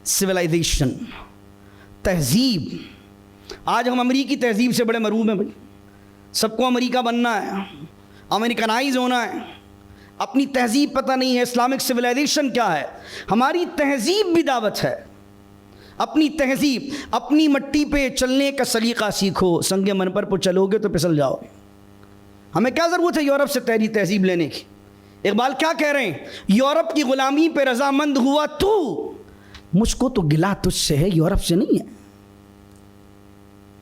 سویلائزیشن، تہذیب. آج ہم امریکی تہذیب سے بڑے مروب ہیں بھائی، سب کو امریکہ بننا ہے، امریکنائز ہونا ہے، اپنی تہذیب پتہ نہیں ہے. اسلامک سویلائزیشن کیا ہے؟ ہماری تہذیب بھی دعوت ہے. اپنی تہذیب، اپنی مٹی پہ چلنے کا سلیقہ سیکھو. سنگ منپر پر چلو گے تو پھسل جاؤ گے. ہمیں کیا ضرورت ہے یورپ سے تہذیب لینے کی؟ اقبال کیا کہہ رہے ہیں؟ یورپ کی غلامی پہ رضامند ہوا تو، مجھ کو تو گلا تجھ سے ہے، یورپ سے نہیں ہے.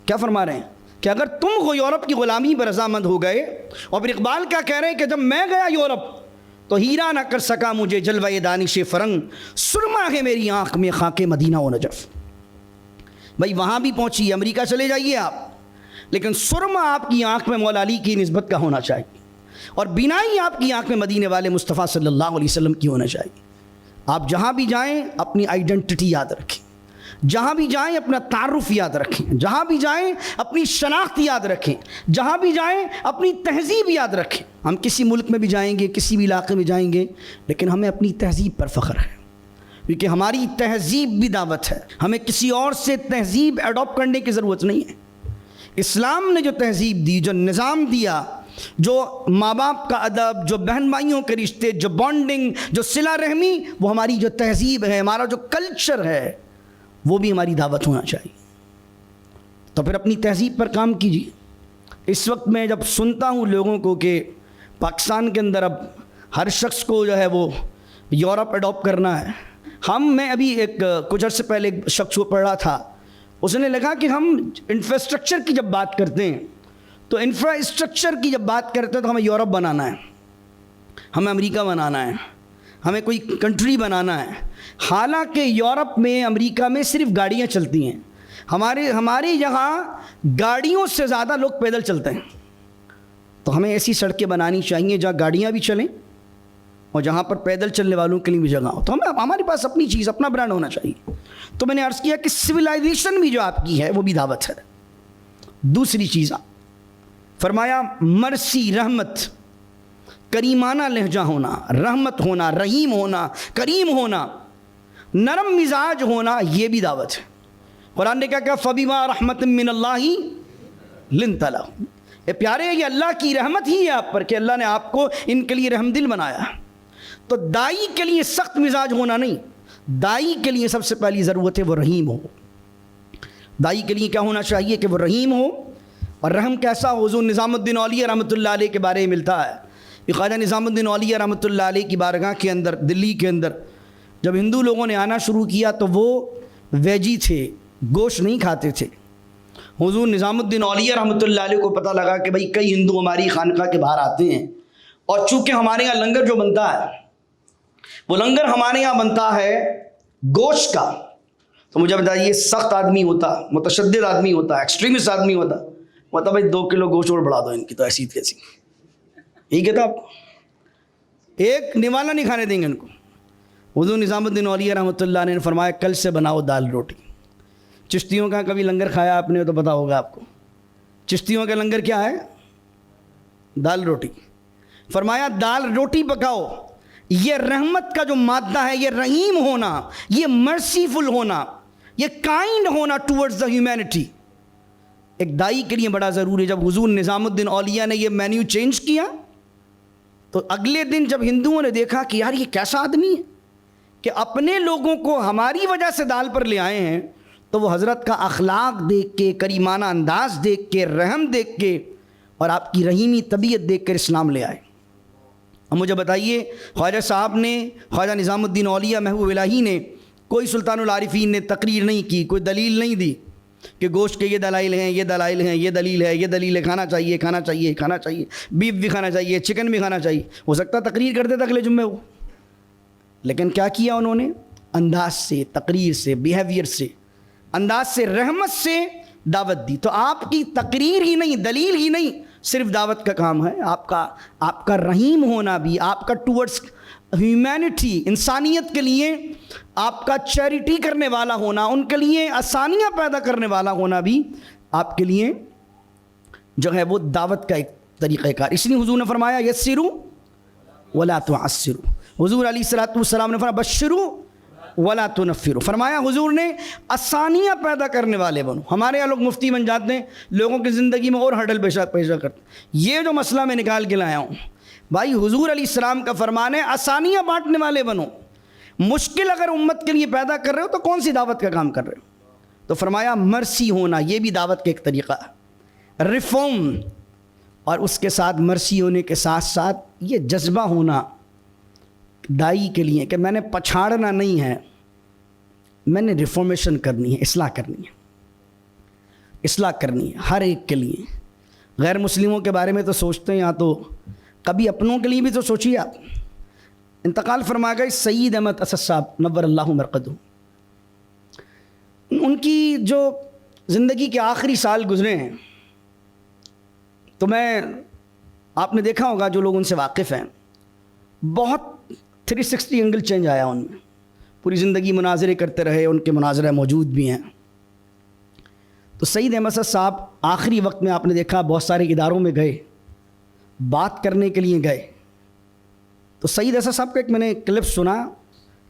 کیا فرما رہے ہیں کہ اگر تم یورپ کی غلامی پہ رضامند ہو گئے. اور پھر اقبال کیا کہہ رہے ہیں کہ جب میں گیا یورپ تو ہیرا نہ کر سکا مجھے جلوہ دانش فرنگ، سرما ہے میری آنکھ میں خاک مدینہ و نجف. بھائی وہاں بھی پہنچیے، امریکہ چلے جائیے آپ، لیکن سرما آپ کی آنکھ میں مولا علی کی نسبت کا ہونا چاہیے، اور بینائی آپ کی آنکھ میں مدینے والے مصطفیٰ صلی اللہ علیہ وسلم کی ہونا چاہیے. آپ جہاں بھی جائیں اپنی آئیڈینٹی یاد رکھیں، جہاں بھی جائیں اپنا تعارف یاد رکھیں، جہاں بھی جائیں اپنی شناخت یاد رکھیں، جہاں بھی جائیں اپنی تہذیب یاد رکھیں. ہم کسی ملک میں بھی جائیں گے، کسی بھی علاقے میں جائیں گے، لیکن ہمیں اپنی تہذیب پر فخر ہے، کیونکہ ہماری تہذیب بھی دعوت ہے. ہمیں کسی اور سے تہذیب اڈاپٹ کرنے کی ضرورت نہیں ہے. اسلام نے جو تہذیب دی، جو نظام دیا، جو ماں باپ کا ادب، جو بہن بھائیوں کے رشتے، جو بانڈنگ، جو صلہ رحمی، وہ ہماری جو تہذیب ہے، ہمارا جو کلچر ہے، وہ بھی ہماری دعوت ہونا چاہیے. تو پھر اپنی تہذیب پر کام کیجیے. اس وقت میں جب سنتا ہوں لوگوں کو کہ پاکستان کے اندر اب ہر شخص کو جو ہے وہ یورپ اڈاپٹ کرنا ہے. میں ابھی کچھ عرصے پہلے ایک شخص کو پڑھ رہا تھا، اس نے لکھا کہ ہم انفراسٹرکچر کی جب بات کرتے ہیں تو انفراسٹرکچر کی جب بات کرتے ہیں تو ہمیں یورپ بنانا ہے، ہمیں امریکہ بنانا ہے، ہمیں کوئی کنٹری بنانا ہے. حالانکہ یورپ میں، امریکہ میں صرف گاڑیاں چلتی ہیں. ہمارے یہاں گاڑیوں سے زیادہ لوگ پیدل چلتے ہیں. تو ہمیں ایسی سڑکیں بنانی چاہیے جہاں گاڑیاں بھی چلیں اور جہاں پر پیدل چلنے والوں کے لیے بھی جگہ ہو. تو ہمارے پاس اپنی چیز، اپنا برانڈ ہونا چاہیے. تو میں نے عرض کیا کہ سویلائزیشن بھی جو آپ کی ہے وہ بھی دعوت ہے. دوسری چیز فرمایا مرسی، رحمت، کریمانہ لہجہ ہونا، رحمت ہونا، رحیم ہونا، کریم ہونا، نرم مزاج ہونا، یہ بھی دعوت ہے. قرآن نے کیا کہا؟ فَبِمَا رَحْمَةٍ مِّنَ اللَّهِ لِنْتَ لَهُمْ. یہ پیارے، یہ اللہ کی رحمت ہی ہے آپ پر کہ اللہ نے آپ کو ان کے لیے رحم دل بنایا. تو دائی کے لیے سخت مزاج ہونا نہیں، دائی کے لیے سب سے پہلی ضرورت ہے وہ رحیم ہو. دائی کے لیے کیا ہونا چاہیے کہ وہ رحیم ہو. اور رحم کیسا ہو؟ حضور نظام الدین اولیاء رحمۃ اللہ علیہ کے بارے میں ملتا ہے کہ خواجہ نظام الدین اولیاء رحمۃ اللہ علیہ کی بارگاہ کے اندر، دلی کے اندر جب ہندو لوگوں نے آنا شروع کیا تو وہ ویجی تھے، گوشت نہیں کھاتے تھے. حضور نظام الدین اولیاء رحمۃ اللہ علیہ کو پتہ لگا کہ بھئی کئی ہندو ہماری خانقاہ کے باہر آتے ہیں، اور چونکہ ہمارے یہاں لنگر جو بنتا ہے وہ لنگر ہمارے یہاں بنتا ہے گوشت کا. تو مجھے بتائیے، سخت آدمی ہوتا، متشدد آدمی ہوتا، ایکسٹریمسٹ آدمی ہوتا، بتا بھائی 2 کلو گوشت اور بڑھا دو ان کی، تو ایسی کیسی. یہی کہتا آپ ایک نوالا نہیں کھانے دیں گے ان کو. حضور نظام الدین اولیاء رحمۃ اللہ نے فرمایا کل سے بناؤ دال روٹی. چشتیوں کا کبھی لنگر کھایا آپ نے تو پتا ہوگا آپ کو، چشتیوں کا لنگر کیا ہے؟ دال روٹی. فرمایا دال روٹی پکاؤ. یہ رحمت کا جو مادہ ہے، یہ رحیم ہونا، یہ مرسیفل ہونا، یہ کائنڈ ہونا ٹورڈز دا ہیومینٹی، ایک دائی کے لیے بڑا ضروری ہے. جب حضور نظام الدین اولیاء نے یہ مینیو چینج کیا تو اگلے دن جب ہندوؤں نے دیکھا کہ یار یہ کیسا آدمی ہے کہ اپنے لوگوں کو ہماری وجہ سے دال پر لے آئے ہیں، تو وہ حضرت کا اخلاق دیکھ کے، کریمانہ انداز دیکھ کے، رحم دیکھ کے اور آپ کی رحیمی طبیعت دیکھ کر اسلام لے آئے. اب مجھے بتائیے خواجہ صاحب نے، خواجہ نظام الدین اولیاء محبوب الہی نے، کوئی سلطان العارفین نے تقریر نہیں کی، کوئی دلیل نہیں دی کہ گوشت کے یہ دلائل ہیں، یہ دلائل ہیں، یہ دلیل ہے، یہ دلیل ہے، کھانا چاہیے، کھانا چاہیے، کھانا چاہیے، بیف بھی کھانا چاہیے، چکن بھی کھانا چاہیے. ہو سکتا تقریر کرتے تھے اگلے جمعے وہ، لیکن کیا کیا انہوں نے؟ انداز سے، تقریر سے، بیہیویئر سے، انداز سے، رحمت سے دعوت دی. تو آپ کی تقریر ہی نہیں، دلیل ہی نہیں، صرف دعوت کا کام ہے. آپ کا رحیم ہونا بھی، آپ کا ٹورڈز ہیومینٹی، انسانیت کے لیے آپ کا چیریٹی کرنے والا ہونا، ان کے لیے آسانیاں پیدا کرنے والا ہونا بھی آپ کے لیے جو ہے وہ دعوت کا ایک طریقہ کار. اس لیے حضور نے فرمایا یسروا ولا تعسروا. حضور علیہ الصلوۃ والسلام نے فرمایا بشروا ولا تنفروا. فرمایا حضور نے آسانیاں پیدا کرنے والے بنو. ہمارے یہاں لوگ مفتی بن جاتے ہیں، لوگوں کی زندگی میں اور ہرڈل پیشہ کرتے ہیں. یہ جو مسئلہ میں نکال کے لایا ہوں بھائی، حضور علیہ السلام کا فرمان ہے آسانیاں بانٹنے والے بنو. مشکل اگر امت کے لیے پیدا کر رہے ہو تو کون سی دعوت کا کام کر رہے ہو؟ تو فرمایا مرسی ہونا، یہ بھی دعوت کا ایک طریقہ ہے. ریفارم، اور اس کے ساتھ مرسی ہونے کے ساتھ ساتھ یہ جذبہ ہونا دائی کے لیے کہ میں نے پچھاڑنا نہیں ہے، میں نے ریفارمیشن کرنی ہے، اصلاح کرنی ہے، اصلاح کرنی ہے ہر ایک کے لیے. غیر مسلموں کے بارے میں تو سوچتے ہیں، یا تو کبھی اپنوں کے لیے بھی تو سوچیے. آپ انتقال فرما گئے سید احمد اسد صاحب نور اللہ مرقدہ. ان کی جو زندگی کے آخری سال گزرے ہیں، تو آپ نے دیکھا ہوگا جو لوگ ان سے واقف ہیں، بہت 360 اینگل چینج آیا ان میں. پوری زندگی مناظرے کرتے رہے، ان کے مناظرے موجود بھی ہیں. تو سید احمد اسد صاحب آخری وقت میں آپ نے دیکھا بہت سارے اداروں میں گئے، بات کرنے کے لیے گئے. تو سید اسد صاحب کا ایک میں نے کلپ سنا،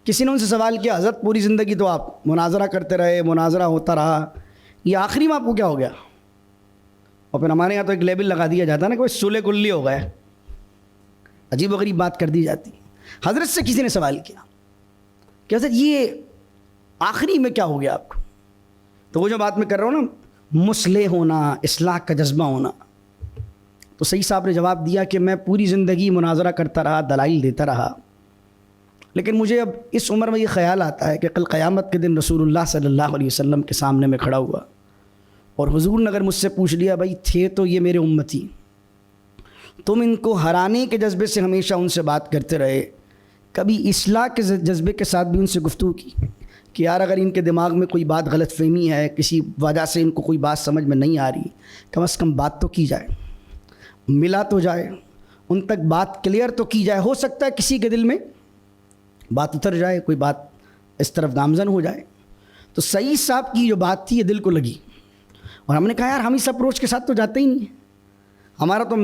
کسی نے ان سے سوال کیا حضرت پوری زندگی تو آپ مناظرہ کرتے رہے، مناظرہ ہوتا رہا، یہ آخری میں آپ کو کیا ہو گیا؟ اور پھر ہمارے یہاں تو ایک لیبل لگا دیا جاتا ہے نا، کوئی سولے کلی ہو گئے، عجیب و غریب بات کر دی جاتی. حضرت سے کسی نے سوال کیا کہ حضرت یہ آخری میں کیا ہو گیا آپ کو؟ تو وہ جو بات میں کر رہا ہوں نا، مصلح ہونا، اصلاح کا جذبہ ہونا. تو سید صاحب نے جواب دیا کہ میں پوری زندگی مناظرہ کرتا رہا، دلائل دیتا رہا، لیکن مجھے اب اس عمر میں یہ خیال آتا ہے کہ کل قیامت کے دن رسول اللہ صلی اللہ علیہ وسلم کے سامنے میں کھڑا ہوا، اور حضور نے اگر مجھ سے پوچھ لیا بھائی تھے تو یہ میرے امتی، تم ان کو ہرانے کے جذبے سے ہمیشہ ان سے بات کرتے رہے، کبھی اصلاح کے جذبے کے ساتھ بھی ان سے گفتگو کی کہ یار اگر ان کے دماغ میں کوئی بات غلط فہمی ہے، کسی وجہ سے ان کو کوئی بات سمجھ میں نہیں آ رہی، کم از کم بات تو کی جائے، ملا تو جائے، ان تک بات کلیئر تو کی جائے. ہو سکتا ہے کسی کے دل میں بات اتر جائے، کوئی بات اس طرف گامزن ہو جائے. تو سید صاحب کی جو بات تھی یہ دل کو لگی، اور ہم نے کہا یار ہم اس اپروچ کے ساتھ تو جاتے ہی نہیں. ہمارا تو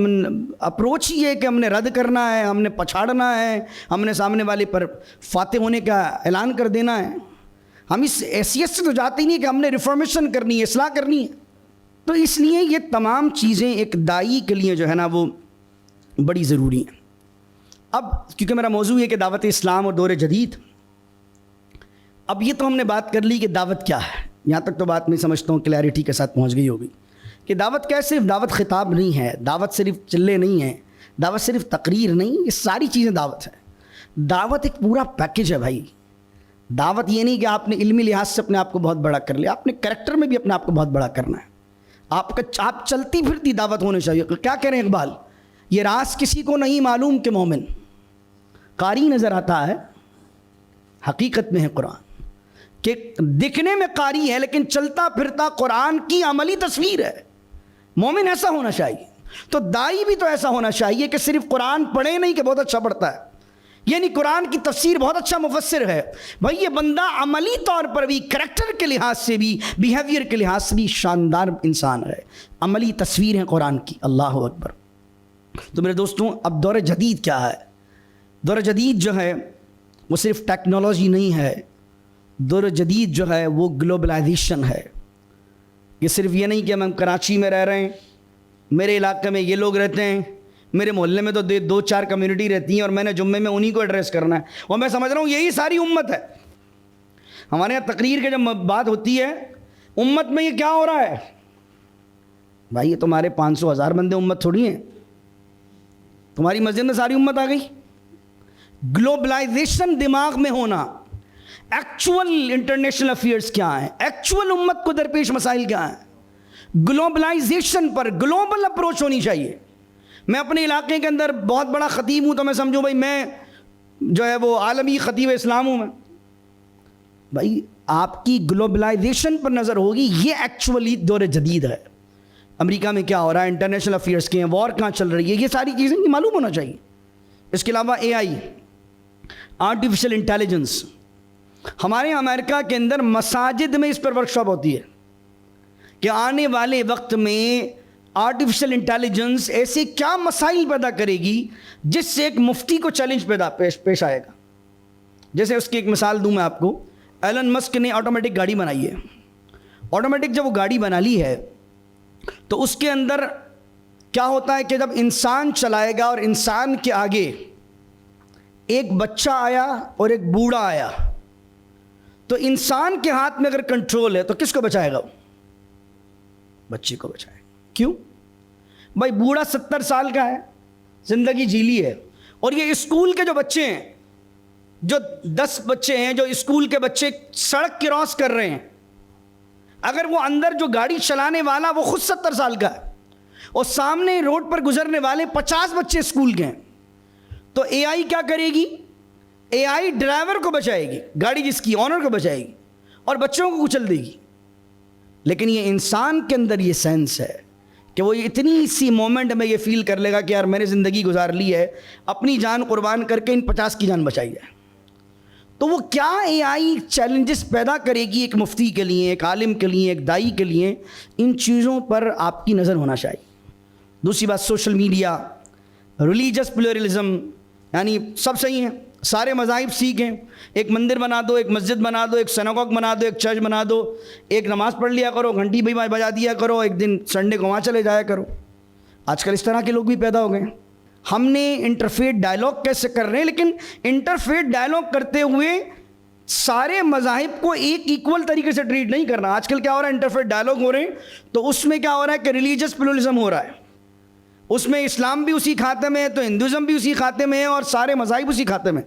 اپروچ ہی ہے کہ ہم نے رد کرنا ہے، ہم نے پچھاڑنا ہے، ہم نے سامنے والے پر فاتح ہونے کا اعلان کر دینا ہے. ہم اس حیثیت سے تو جاتے ہی نہیں کہ ہم نے ریفارمیشن کرنی ہے، اصلاح کرنی ہے. تو اس لیے یہ تمام چیزیں ایک دائی کے لیے جو ہے نا وہ بڑی ضروری ہیں. اب کیونکہ میرا موضوع ہے کہ دعوت اسلام اور دور جدید، اب یہ تو ہم نے بات کر لی کہ دعوت کیا ہے. یہاں تک تو بات میں سمجھتا ہوں کلیئرٹی کے ساتھ پہنچ گئی ہوگی کہ دعوت کیا ہے. صرف دعوت خطاب نہیں ہے، دعوت صرف چلے نہیں ہے، دعوت صرف تقریر نہیں، یہ ساری چیزیں دعوت ہے. دعوت ایک پورا پیکج ہے بھائی. دعوت یہ نہیں کہ آپ نے علمی لحاظ سے اپنے آپ کو بہت بڑا کر لیا، آپ نے کریکٹر میں بھی اپنے آپ کو بہت بڑا کرنا ہے. آپ چلتی پھرتی دعوت ہونی چاہیے. کیا کہہ رہے ہیں اقبال، یہ راز کسی کو نہیں معلوم کہ مومن قاری نظر آتا ہے حقیقت میں ہے قرآن. کہ دکھنے میں قاری ہے لیکن چلتا پھرتا قرآن کی عملی تصویر ہے. مومن ایسا ہونا چاہیے. تو دائی بھی تو ایسا ہونا چاہیے کہ صرف قرآن پڑھے نہیں کہ بہت اچھا پڑھتا ہے، یعنی قرآن کی تفسیر بہت اچھا مفسر ہے. بھائی یہ بندہ عملی طور پر بھی، کریکٹر کے لحاظ سے بھی، بیہیویئر کے لحاظ سے بھی شاندار انسان ہے. عملی تصویر ہے قرآن کی. اللہ اکبر. تو میرے دوستوں، اب دور جدید کیا ہے؟ دور جدید جو ہے وہ صرف ٹیکنالوجی نہیں ہے. دور جدید جو ہے وہ گلوبلائزیشن ہے. یہ صرف یہ نہیں کہ ہم کراچی میں رہ رہے ہیں، میرے علاقے میں یہ لوگ رہتے ہیں، میرے محلے میں تو 2-4 کمیونٹی رہتی ہیں اور میں نے جمعے میں انہی کو ایڈریس کرنا ہے، اور میں سمجھ رہا ہوں یہی ساری امت ہے. ہمارے یہاں تقریر کے جب بات ہوتی ہے امت میں یہ کیا ہو رہا ہے، بھائی یہ تمہارے 500,000 بندے امت تھوڑی ہیں. تمہاری مسجد میں ساری امت آ گئی. گلوبلائزیشن دماغ میں ہونا، ایکچول انٹرنیشنل افیئرس کیا ہیں، ایکچول امت کو درپیش مسائل کیا ہیں، گلوبلائزیشن پر گلوبل اپروچ ہونی چاہیے. میں اپنے علاقے کے اندر بہت بڑا خطیب ہوں تو میں سمجھوں بھائی میں جو ہے وہ عالمی خطیب اسلام ہوں. میں بھائی آپ کی گلوبلائزیشن پر نظر ہوگی، یہ ایکچولی دور جدید ہے. امریکہ میں کیا ہو رہا ہے، انٹرنیشنل افیئرس کے ہیں، وار کہاں چل رہی ہے، یہ ساری چیزیں معلوم ہونا چاہیے. اس کے علاوہ اے آئی، آرٹیفیشل انٹیلیجنس. ہمارے امریکہ کے اندر مساجد میں اس پر ورکشاپ ہوتی ہے کہ آنے والے وقت میں آرٹیفیشل انٹیلیجنس ایسے کیا مسائل پیدا کرے گی جس سے ایک مفتی کو چیلنج پیش آئے گا. جیسے اس کی ایک مثال دوں میں آپ کو. ایلن مسک نے آٹومیٹک گاڑی بنائی ہے. آٹومیٹک جب وہ گاڑی بنا لی ہے تو اس کے اندر کیا ہوتا ہے کہ جب انسان چلائے گا اور انسان کے آگے ایک بچہ آیا اور ایک بوڑھا آیا تو انسان کے ہاتھ میں اگر کنٹرول ہے تو کس کو بچائے گا؟ بچے کو بچائے گا. کیوں؟ بھائی بوڑھا 70 سال کا ہے، زندگی جی لی ہے، اور یہ اسکول کے جو بچے ہیں، جو 10 بچے ہیں، جو اسکول کے بچے سڑک کراس کر رہے ہیں، اگر وہ اندر جو گاڑی چلانے والا وہ خود 70 سال کا ہے اور سامنے روڈ پر گزرنے والے 50 بچے اسکول کے ہیں، تو اے آئی کیا کرے گی؟ اے آئی ڈرائیور کو بچائے گی، گاڑی جس کی آنر کو بچائے گی اور بچوں کو کچل دے گی. لیکن یہ انسان کے اندر یہ سینس ہے کہ وہ اتنی سی مومنٹ میں یہ فیل کر لے گا کہ یار میں نے زندگی گزار لی ہے، اپنی جان قربان کر کے ان 50 کی جان بچائی ہے. تو وہ کیا اے آئی چیلنجز پیدا کرے گی ایک مفتی کے لیے، ایک عالم کے لیے، ایک دائی کے لیے، ان چیزوں پر آپ کی نظر ہونا چاہیے. دوسری بات، سوشل میڈیا، ریلیجس پلیورلزم، یعنی سب صحیح ہیں، سارے مذاہب سیکھیں، ایک مندر بنا دو، ایک مسجد بنا دو، ایک سیناگوگ بنا دو، ایک چرچ بنا دو، ایک نماز پڑھ لیا کرو، گھنٹی بھی بجا دیا کرو، ایک دن سنڈے کو وہاں چلے جایا کرو. آج کل اس طرح کے لوگ بھی پیدا ہو گئے ہیں. ہم نے انٹرفیت ڈائلاگ کیسے کر رہے ہیں، لیکن انٹرفیت ڈائلاگ کرتے ہوئے سارے مذاہب کو ایک ایکول طریقے سے ٹریٹ نہیں کرنا. آج کل کیا ہو رہا ہے، انٹرفیت ڈائلاگ ہو رہے ہیں تو اس میں کیا ہو رہا ہے کہ ریلیجس پلورلزم ہو رہا ہے. اس میں اسلام بھی اسی کھاتے میں ہے تو ہندوازم بھی اسی کھاتے میں ہے اور سارے مذاہب اسی کھاتے میں.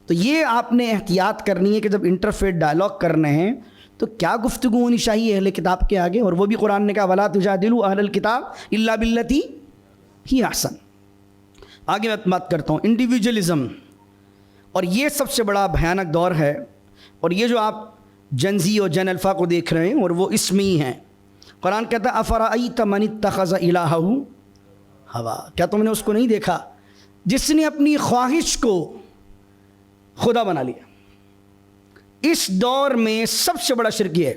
تو یہ آپ نے احتیاط کرنی ہے کہ جب انٹرفیت ڈائلاگ کرنے ہیں تو کیا گفتگو ہونی چاہیے اہل کتاب کے آگے، اور وہ بھی قرآن نے کہا وَلَا تُجَادِلُوا أَهْلَ الْكِتَابِ إِلَّا بِالَّتِي هِيَ أَحْسَنُ. آگے میں بات کرتا ہوں انڈیویجولزم، اور یہ سب سے بڑا بھیانک دور ہے. اور یہ جو آپ جن زی اور جن الفا کو دیکھ رہے ہیں اور وہ اس میں ہی ہیں. قرآن کہتا ہے أَفَرَأَيْتَ مَنِ اتَّخَذَ إِلَٰهَهُ هَوَاهُ، کیا تم نے اس کو نہیں دیکھا جس نے اپنی خواہش کو خدا بنا لیا. اس دور میں سب سے بڑا شرک یہ ہے،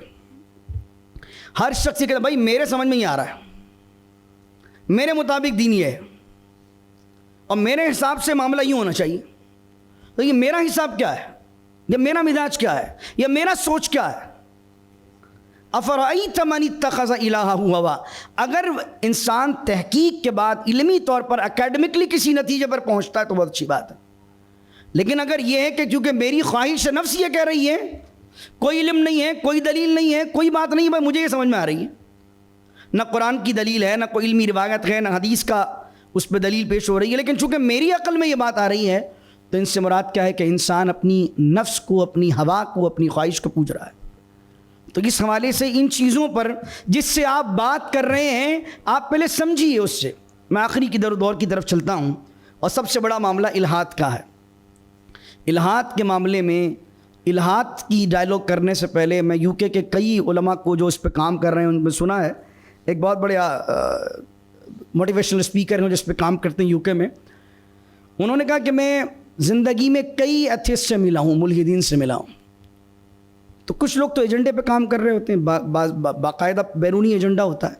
ہر شخص یہ کہتا ہے بھائی میرے سمجھ میں ہی آ رہا ہے، میرے مطابق دین یہ ہے اور میرے حساب سے معاملہ یوں ہونا چاہیے. تو یہ میرا حساب کیا ہے، یہ میرا مزاج کیا ہے، یہ میرا سوچ کیا ہے. افرأیت من اتخذ الہہ ہوا، اگر انسان تحقیق کے بعد علمی طور پر اکیڈمکلی کسی نتیجے پر پہنچتا ہے تو بہت اچھی بات ہے. لیکن اگر یہ ہے کہ چونکہ میری خواہش نفس یہ کہہ رہی ہے، کوئی علم نہیں ہے، کوئی دلیل نہیں ہے، کوئی بات نہیں، بھائی مجھے یہ سمجھ میں آ رہی ہے، نہ قرآن کی دلیل ہے، نہ کوئی علمی روایت ہے، نہ حدیث کا اس پہ دلیل پیش ہو رہی ہے، لیکن چونکہ میری عقل میں یہ بات آ رہی ہے تو ان سے مراد کیا ہے کہ انسان اپنی نفس کو، اپنی ہوا کو، اپنی خواہش کو پوج رہا ہے. تو اس حوالے سے ان چیزوں پر جس سے آپ بات کر رہے ہیں آپ پہلے سمجھیے اس سے. میں آخری کی دور کی طرف چلتا ہوں، اور سب سے بڑا معاملہ الہاد کا ہے. الہاد کے معاملے میں، الہاد کی ڈائلاگ کرنے سے پہلے میں یو کے کئی علماء کو جو اس پہ کام کر رہے ہیں ان میں سنا ہے. ایک بہت بڑے موٹیویشنل اسپیکر ہیں جس پہ کام کرتے ہیں یو کے میں. انہوں نے کہا کہ میں زندگی میں کئی ایتھیسٹ سے ملا ہوں، ملحدین سے ملا ہوں. تو کچھ لوگ تو ایجنڈے پہ کام کر رہے ہوتے ہیں، باقاعدہ بیرونی ایجنڈا ہوتا ہے،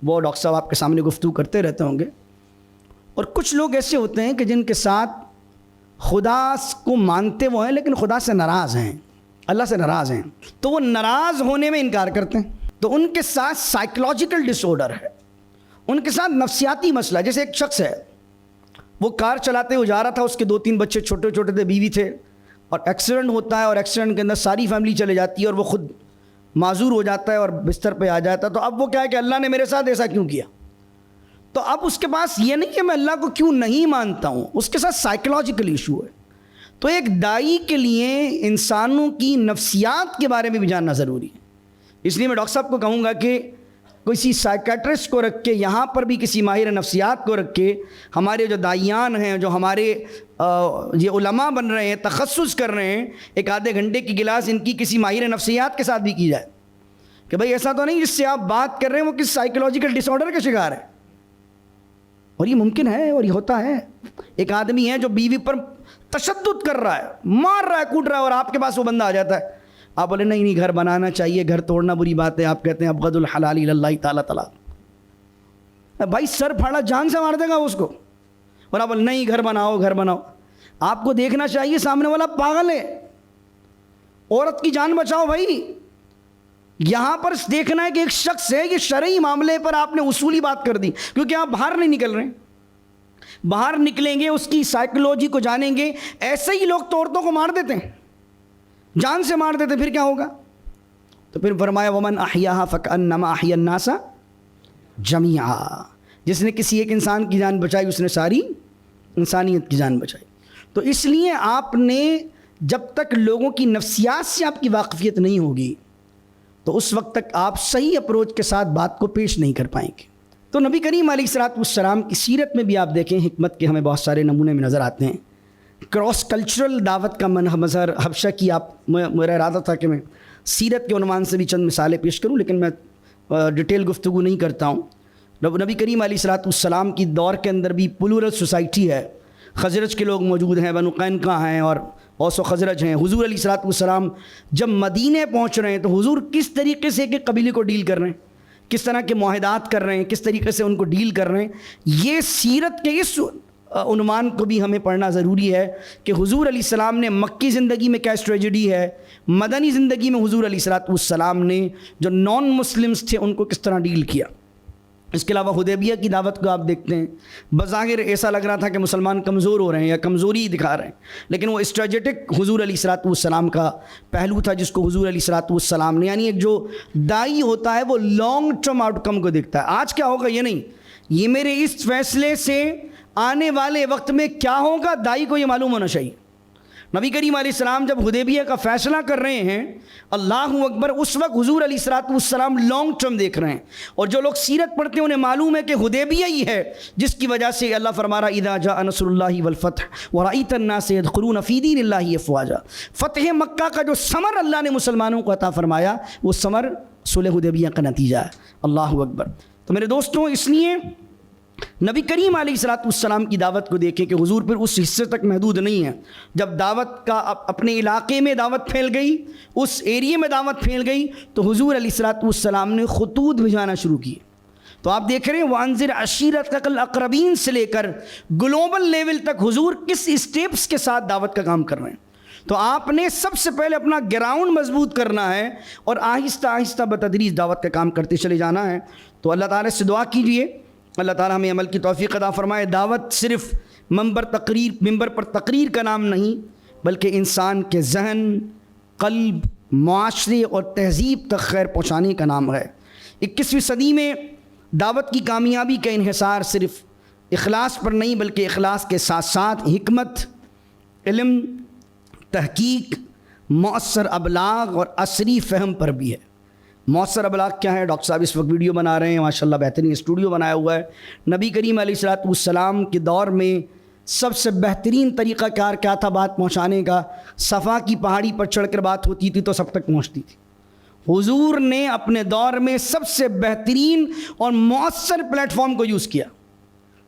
وہ ڈاکٹر صاحب آپ کے سامنے گفتگو کرتے رہتے ہوں گے. اور کچھ لوگ ایسے ہوتے ہیں کہ جن کے ساتھ خدا کو مانتے وہ ہیں لیکن خدا سے ناراض ہیں، اللہ سے ناراض ہیں، تو وہ ناراض ہونے میں انکار کرتے ہیں. تو ان کے ساتھ سائیکولوجیکل ڈس آرڈر ہے، ان کے ساتھ نفسیاتی مسئلہ. جیسے ایک شخص ہے، وہ کار چلاتے ہوئے جا رہا تھا، اس کے 2-3 بچے چھوٹے چھوٹے تھے، بیوی تھے، اور ایکسیڈنٹ ہوتا ہے، اور ایکسیڈنٹ کے اندر ساری فیملی چلے جاتی ہے اور وہ خود معذور ہو جاتا ہے اور بستر پہ آ جاتا ہے. تو اب وہ کیا ہے کہ اللہ نے میرے ساتھ ایسا کیوں کیا؟ تو اب اس کے پاس یہ نہیں کہ میں اللہ کو کیوں نہیں مانتا ہوں، اس کے ساتھ سائیکولوجیکل ایشو ہے. تو ایک دائی کے لیے انسانوں کی نفسیات کے بارے میں بھی جاننا ضروری ہے. اس لیے میں ڈاکٹر صاحب کو کہوں گا کہ کسی سائیکیٹرسٹ کو رکھ کے, یہاں پر بھی کسی ماہر نفسیات کو رکھ کے, ہمارے جو دائیان ہیں, جو ہمارے یہ علماء بن رہے ہیں, تخصص کر رہے ہیں, ایک آدھے گھنٹے کی کلاس ان کی کسی ماہر نفسیات کے ساتھ بھی کی جائے کہ بھائی ایسا تو نہیں جس سے آپ بات کر رہے ہیں وہ کس سائیکولوجیکل ڈس آرڈر کا شکار ہے. اور یہ ممکن ہے اور یہ ہوتا ہے. ایک آدمی ہے جو بیوی پر تشدد کر رہا ہے, مار رہا ہے, کوٹ رہا ہے, اور آپ کے پاس وہ بندہ آ جاتا ہے. آپ بولے نہیں گھر بنانا چاہیے, گھر توڑنا بری بات ہے. آپ کہتے ہیں ابغض الحلال الی اللہ تعالیٰ طلاق. بھائی سر پھاڑا جان سے مار دے گا اس کو, اور آپ بولے نہیں گھر بناؤ گھر بناؤ. آپ کو دیکھنا چاہیے سامنے والا پاگل ہے. عورت کی جان بچاؤ بھائی. یہاں پر دیکھنا ہے کہ ایک شخص ہے, یہ شرعی معاملے پر آپ نے اصولی بات کر دی, کیونکہ آپ باہر نہیں نکل رہے ہیں. باہر نکلیں گے اس کی سائیکولوجی کو جانیں گے. ایسے ہی لوگ تو عورتوں کو مار دیتے ہیں, جان سے مار دیتے, پھر کیا ہوگا؟ تو پھر فرمایا ومن احیاها فکأنما احیا الناس جمیعا. جس نے کسی ایک انسان کی جان بچائی اس نے ساری انسانیت کی جان بچائی. تو اس لیے آپ نے جب تک لوگوں کی نفسیات سے آپ کی واقفیت نہیں ہوگی تو اس وقت تک آپ صحیح اپروچ کے ساتھ بات کو پیش نہیں کر پائیں گے. تو نبی کریم علیہ الصلوۃ والسلام کی سیرت میں بھی آپ دیکھیں حکمت کے ہمیں بہت سارے نمونے میں نظر آتے ہیں. کراس کلچرل دعوت کا مظہر حبشہ کی میرا ارادہ تھا کہ میں سیرت کے عنوان سے بھی چند مثالیں پیش کروں, لیکن میں ڈیٹیل گفتگو نہیں کرتا ہوں. نبی کریم علیہ الصلوۃ والسلام کی دور کے اندر بھی پلورل سوسائٹی ہے. خزرج کے لوگ موجود ہیں, بنو قینقاع ہیں اور اوس و خزرج ہیں. حضور علیہ الصلوۃ والسلام جب مدینے پہنچ رہے ہیں تو حضور کس طریقے سے ایک قبیلے کو ڈیل کر رہے ہیں, کس طرح کے معاہدات کر رہے ہیں, کس طریقے سے ان کو ڈیل کر رہے ہیں. یہ سیرت کے اس عنوان کو بھی ہمیں پڑھنا ضروری ہے کہ حضور علیہ السلام نے مکی زندگی میں کیا اسٹریٹجی ہے, مدنی زندگی میں حضور علیہ الصلوۃ والسلام نے جو نان مسلمز تھے ان کو کس طرح ڈیل کیا. اس کے علاوہ حدیبیہ کی دعوت کو آپ دیکھتے ہیں, بظاہر ایسا لگ رہا تھا کہ مسلمان کمزور ہو رہے ہیں یا کمزوری دکھا رہے ہیں, لیکن وہ اسٹریٹجک حضور علیہ الصلوۃ والسلام کا پہلو تھا جس کو حضور علیہ الصلوۃ والسلام نے, یعنی ایک جو دائی ہوتا ہے وہ لانگ ٹرم آؤٹ کم کو دیکھتا ہے. آج کیا ہوگا یہ نہیں, یہ میرے اس فیصلے سے آنے والے وقت میں کیا ہوگا, دائی کو یہ معلوم ہونا چاہیے. نبی کریم علیہ السلام جب حدیبیہ کا فیصلہ کر رہے ہیں, اللہ اکبر, اس وقت حضور علیہ الصلوۃ والسلام لانگ ٹرم دیکھ رہے ہیں. اور جو لوگ سیرت پڑھتے ہیں انہیں معلوم ہے کہ حدیبیہ ہی ہے جس کی وجہ سے اللہ فرما رہا اذا جاء نصر اللہ والفتح ورأیت الناس يدخلون فی دین اللہ افواجا. فتح مکہ کا جو ثمر اللہ نے مسلمانوں کو عطا فرمایا وہ ثمر صلح حدیبیہ کا نتیجہ ہے. اللہ اکبر. تو میرے دوستوں, اس لیے نبی کریم علیہ الصلوۃ والسلام کی دعوت کو دیکھیں کہ حضور پھر اس حصے تک محدود نہیں ہے. جب دعوت کا اپنے علاقے میں دعوت پھیل گئی, اس ایریے میں دعوت پھیل گئی, تو حضور علیہ الصلوۃ والسلام نے خطوط بھیجانا شروع کیے. تو آپ دیکھ رہے ہیں وانذر عشیرتک الاقربین سے لے کر گلوبل لیول تک حضور کس اسٹیپس کے ساتھ دعوت کا کام کر رہے ہیں. تو آپ نے سب سے پہلے اپنا گراؤنڈ مضبوط کرنا ہے اور آہستہ آہستہ بتدریج دعوت کا کام کرتے چلے جانا ہے. تو اللہ تعالیٰ سے دعا کیجیے اللہ تعالیٰ ہمیں عمل کی توفیق عطا فرمائے. دعوت صرف ممبر پر تقریر کا نام نہیں, بلکہ انسان کے ذہن, قلب, معاشرے اور تہذیب تک خیر پہنچانے کا نام ہے. 21ویں صدی میں دعوت کی کامیابی کا انحصار صرف اخلاص پر نہیں بلکہ اخلاص کے ساتھ ساتھ حکمت, علم, تحقیق, مؤثر ابلاغ اور عصری فہم پر بھی ہے. مؤثر ابلاغ کیا ہے؟ ڈاکٹر صاحب اس وقت ویڈیو بنا رہے ہیں, ماشاءاللہ بہترین اسٹوڈیو بنایا ہوا ہے. نبی کریم علیہ الصلوۃ والسلام کے دور میں سب سے بہترین طریقہ کار کیا تھا بات پہنچانے کا؟ صفا کی پہاڑی پر چڑھ کر بات ہوتی تھی تو سب تک پہنچتی تھی. حضور نے اپنے دور میں سب سے بہترین اور مؤثر پلیٹ فارم کو یوز کیا.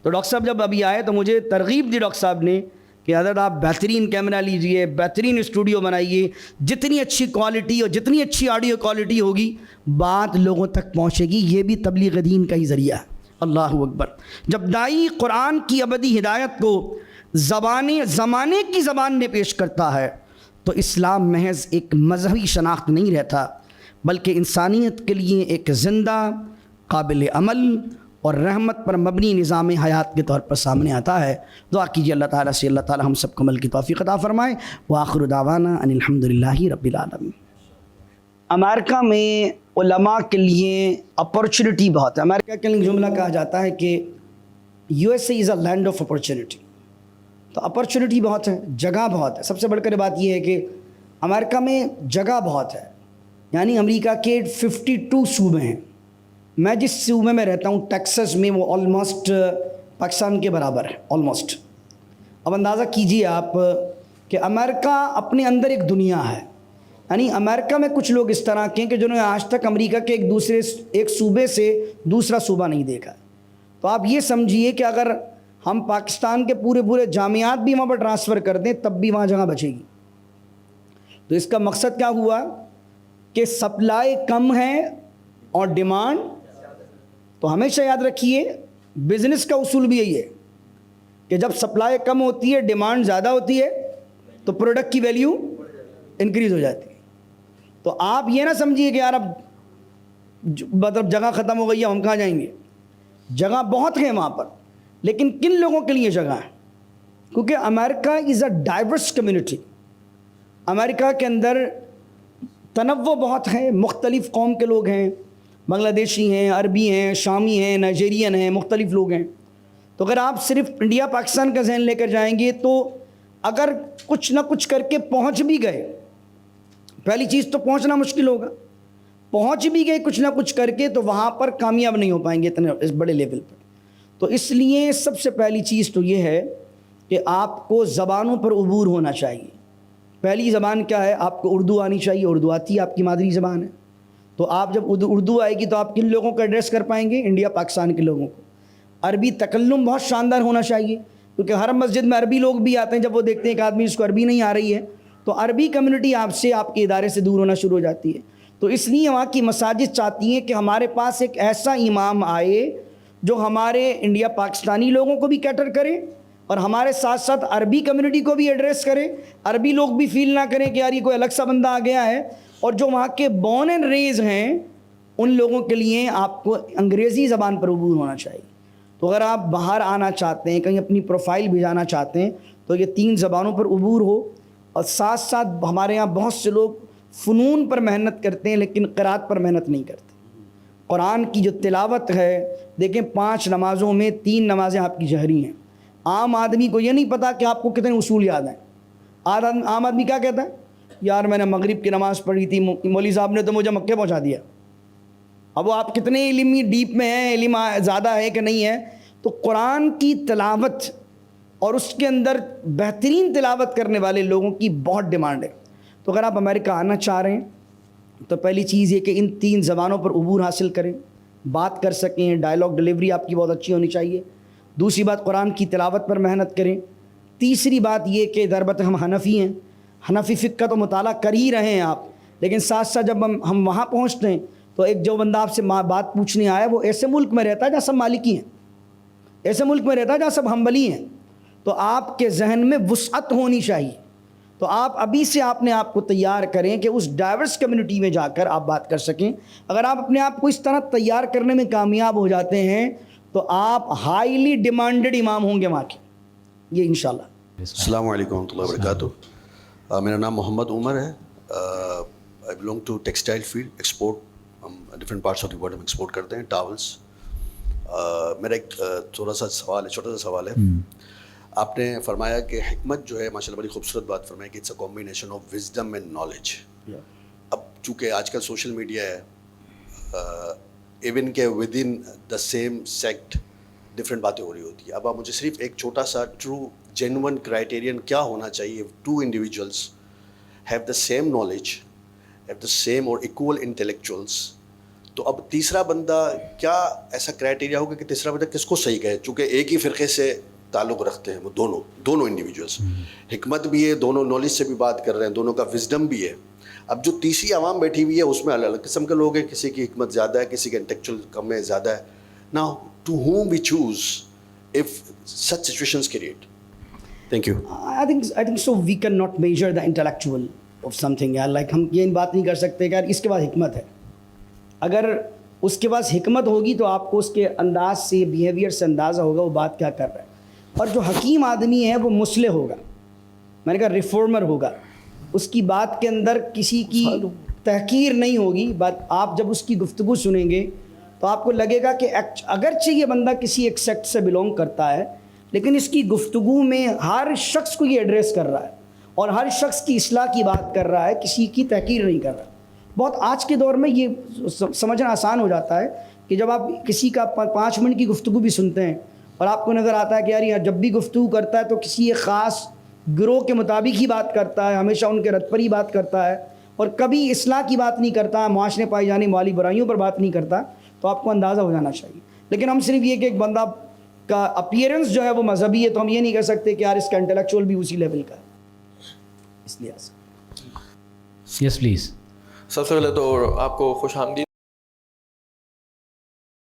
تو ڈاکٹر صاحب جب ابھی آئے تو مجھے ترغیب دی ڈاکٹر صاحب نے کہ حضرت آپ بہترین کیمرہ لیجئے, بہترین اسٹوڈیو بنائیے, جتنی اچھی کوالٹی اور جتنی اچھی آڈیو کوالٹی ہوگی بات لوگوں تک پہنچے گی. یہ بھی تبلیغ دین کا ہی ذریعہ ہے. اللہ اکبر. جب دائی قرآن کی ابدی ہدایت کو زمانے کی زبان میں پیش کرتا ہے تو اسلام محض ایک مذہبی شناخت نہیں رہتا بلکہ انسانیت کے لیے ایک زندہ, قابل عمل اور رحمت پر مبنی نظام حیات کے طور پر سامنے آتا ہے. دعا کیجیے اللہ تعالیٰ سے اللہ تعالیٰ ہم سب کو عمل کی توفیق عطا فرمائے. وآخر دعوانا ان الحمدللہ رب العالمین. امریکہ میں علماء کے لیے اپرچونٹی بہت ہے. امریکہ کے لیے جملہ کہا جاتا ہے کہ USA is a land of opportunity. تو تو اپرچونٹی بہت ہے, جگہ بہت ہے. سب سے بڑھ کر بات یہ ہے کہ امریکہ میں جگہ بہت ہے, یعنی امریکہ کے 52 صوبے ہیں. میں جس صوبے میں رہتا ہوں ٹیکسس میں, وہ آلموسٹ پاکستان کے برابر ہے آلموسٹ. اب اندازہ کیجئے آپ کہ امریکہ اپنے اندر ایک دنیا ہے. یعنی امریکہ میں کچھ لوگ اس طرح کے ہیں کہ جنہوں نے آج تک امریکہ کے ایک صوبے سے دوسرا صوبہ نہیں دیکھا. تو آپ یہ سمجھیے کہ اگر ہم پاکستان کے پورے جامعات بھی وہاں پر ٹرانسفر کر دیں تب بھی وہاں جگہ بچے گی. تو اس کا مقصد کیا ہوا کہ سپلائی کم ہے اور ڈیمانڈ. تو ہمیشہ یاد رکھیے بزنس کا اصول بھی یہی ہے کہ جب سپلائی کم ہوتی ہے ڈیمانڈ زیادہ ہوتی ہے تو پروڈکٹ کی ویلیو انکریز ہو جاتی ہے. تو آپ یہ نہ سمجھیے کہ یار اب مطلب جگہ ختم ہو گئی ہے ہم کہاں جائیں گے. جگہ بہت ہے وہاں پر, لیکن کن لوگوں کے لیے جگہ ہے؟ کیونکہ امریکہ از اے ڈائیورس کمیونٹی. امریکہ کے اندر تنوع بہت ہے, مختلف قوم کے لوگ ہیں, بنگلہ دیشی ہیں, عربی ہیں, شامی ہیں, نائجیرین ہیں, مختلف لوگ ہیں. تو اگر آپ صرف انڈیا پاکستان کا ذہن لے کر جائیں گے تو اگر کچھ نہ کچھ کر کے پہنچ بھی گئے, پہلی چیز تو پہنچنا مشکل ہوگا, پہنچ بھی گئے کچھ نہ کچھ کر کے تو وہاں پر کامیاب نہیں ہو پائیں گے اتنے اس بڑے لیول پر. تو اس لیے سب سے پہلی چیز تو یہ ہے کہ آپ کو زبانوں پر عبور ہونا چاہیے. پہلی زبان کیا ہے؟ آپ کو اردو آنی چاہیے. اردو آتی ہے, آپ کی مادری زبان ہے. تو آپ جب اردو آئے گی تو آپ کن لوگوں کو ایڈریس کر پائیں گے؟ انڈیا پاکستان کے لوگوں کو. عربی تکلم بہت شاندار ہونا چاہیے, کیونکہ ہر مسجد میں عربی لوگ بھی آتے ہیں. جب وہ دیکھتے ہیں کہ آدمی اس کو عربی نہیں آ رہی ہے تو عربی کمیونٹی آپ سے, آپ کے ادارے سے دور ہونا شروع ہو جاتی ہے. تو اس لیے وہاں کی مساجد چاہتی ہیں کہ ہمارے پاس ایک ایسا امام آئے جو ہمارے انڈیا پاکستانی لوگوں کو بھی کیٹر کرے اور ہمارے ساتھ ساتھ عربی کمیونٹی کو بھی ایڈریس کرے. عربی لوگ بھی فیل نہ کریں کہ یار یہ کوئی الگ سا بندہ آ گیا ہے. اور جو وہاں کے بورن اینڈ ریز ہیں ان لوگوں کے لیے آپ کو انگریزی زبان پر عبور ہونا چاہیے. تو اگر آپ باہر آنا چاہتے ہیں, کہیں اپنی پروفائل بھیجانا چاہتے ہیں تو یہ 3 زبانوں پر عبور ہو. اور ساتھ ساتھ ہمارے یہاں بہت سے لوگ فنون پر محنت کرتے ہیں لیکن قرات پر محنت نہیں کرتے. قرآن کی جو تلاوت ہے, دیکھیں 5 نمازوں میں 3 نمازیں آپ کی جہری ہیں. عام آدمی کو یہ نہیں پتا کہ آپ کو کتنے اصول یاد ہیں. عام آدمی کیا کہتا ہے؟ یار میں نے مغرب کی نماز پڑھی تھی, مولوی صاحب نے تو مجھے مکے پہنچا دیا. اب وہ آپ کتنے علمی ڈیپ میں ہیں, علم زیادہ ہے کہ نہیں ہے. تو قرآن کی تلاوت اور اس کے اندر بہترین تلاوت کرنے والے لوگوں کی بہت ڈیمانڈ ہے. تو اگر آپ امریکہ آنا چاہ رہے ہیں تو پہلی چیز یہ کہ ان 3 زبانوں پر عبور حاصل کریں, بات کر سکیں, ڈائلاگ ڈلیوری آپ کی بہت اچھی ہونی چاہیے. دوسری بات قرآن کی تلاوت پر محنت کریں. تیسری بات یہ کہ دربت ہم حنفی ہیں, حنفی فقہ کا تو مطالعہ کر ہی رہے ہیں آپ, لیکن ساتھ ساتھ جب ہم وہاں پہنچتے ہیں تو ایک جو بندہ آپ سے بات پوچھنے آیا وہ ایسے ملک میں رہتا ہے جہاں سب مالکی ہیں, ایسے ملک میں رہتا ہے جہاں سب حنبلی ہیں. تو آپ کے ذہن میں وسعت ہونی چاہیے. تو آپ ابھی سے اپنے آپ کو تیار کریں کہ اس ڈائیورس کمیونٹی میں جا کر آپ بات کر سکیں. اگر آپ اپنے آپ کو اس طرح تیار کرنے میں کامیاب ہو جاتے ہیں تو آپ ہائیلی ڈیمانڈڈ امام ہوں گے وہاں کے, یہ انشاءاللہ. السلام علیکم ورحمۃ اللہ وبرکاتہ. میرا نام محمد عمر ہے. I belong to textile field, export, ہم different parts of the world ہم ایکسپورٹ کرتے ہیں ٹاولس. میرا ایک تھوڑا سا سوال ہے, چھوٹا سا سوال ہے. آپ نے فرمایا کہ حکمت جو ہے, ماشاء اللہ بڑی خوبصورت بات فرمائی کہ it's a combination of wisdom and knowledge. اب چونکہ آج کل سوشل میڈیا ہے, ایون کہ with in the same sect different باتیں ہو رہی ہوتی ہیں. اب آپ مجھے صرف ایک چھوٹا سا ٹرو جینون کرائٹیرین کیا ہونا چاہیے 2 individuals have the same knowledge, have the same اور ایکول انٹلیکچوئلس, تو اب تیسرا بندہ کیا ایسا کرائٹیریا ہوگا کہ تیسرا بندہ کس کو صحیح کہے؟ چونکہ ایک ہی فرقے سے تعلق رکھتے ہیں وہ دونوں انڈیویجولس, حکمت بھی ہے, دونوں نالج سے بھی بات کر رہے ہیں, دونوں کا وزڈم بھی ہے. اب جو تیسری عوام بیٹھی ہوئی ہے اس میں الگ الگ قسم کے لوگ ہیں, کسی کی حکمت زیادہ ہے, کسی کا انٹلیکچوئل کم ہے, زیادہ ہے. Now to whom we choose if such situations create. Thank you. I think so we cannot measure the intellectual of something. یار لائک ہم یہ بات نہیں کر سکتے کہ یار اس کے بعد حکمت ہے. اگر اس کے پاس حکمت ہوگی تو آپ کو اس کے انداز سے, بیہیویئر سے اندازہ ہوگا وہ بات کیا کر رہا ہے. اور جو حکیم آدمی ہے وہ مصلح ہوگا, میں نے کہا ریفارمر ہوگا. اس کی بات کے اندر کسی کی تحقیر نہیں ہوگی. بات آپ جب اس کی گفتگو سنیں گے تو آپ کو لگے گا کہ اگرچہ یہ بندہ کسی ایک سیکٹ سے بلونگ کرتا ہے لیکن اس کی گفتگو میں ہر شخص کو یہ ایڈریس کر رہا ہے اور ہر شخص کی اصلاح کی بات کر رہا ہے, کسی کی تحقیر نہیں کر رہا. بہت آج کے دور میں یہ سمجھنا آسان ہو جاتا ہے کہ جب آپ کسی کا 5 منٹ کی گفتگو بھی سنتے ہیں اور آپ کو نظر آتا ہے کہ یار جب بھی گفتگو کرتا ہے تو کسی ایک خاص گروہ کے مطابق ہی بات کرتا ہے, ہمیشہ ان کے رد پر ہی بات کرتا ہے اور کبھی اصلاح کی بات نہیں کرتا, معاشرے پائی جانے والی برائیوں پر بات نہیں کرتا, تو آپ کو اندازہ ہو جانا چاہیے. لیکن ہم صرف یہ کہ ایک بندہ کا اپیئرنس جو ہے وہ مذہبی ہے تو ہم یہ نہیں کہہ سکتے کہ یار اس کا انٹلیکچوئل بھی اسی لیول کا ہے. اس لیے یس پلیز. سب سے پہلے تو آپ کو خوش آمدید.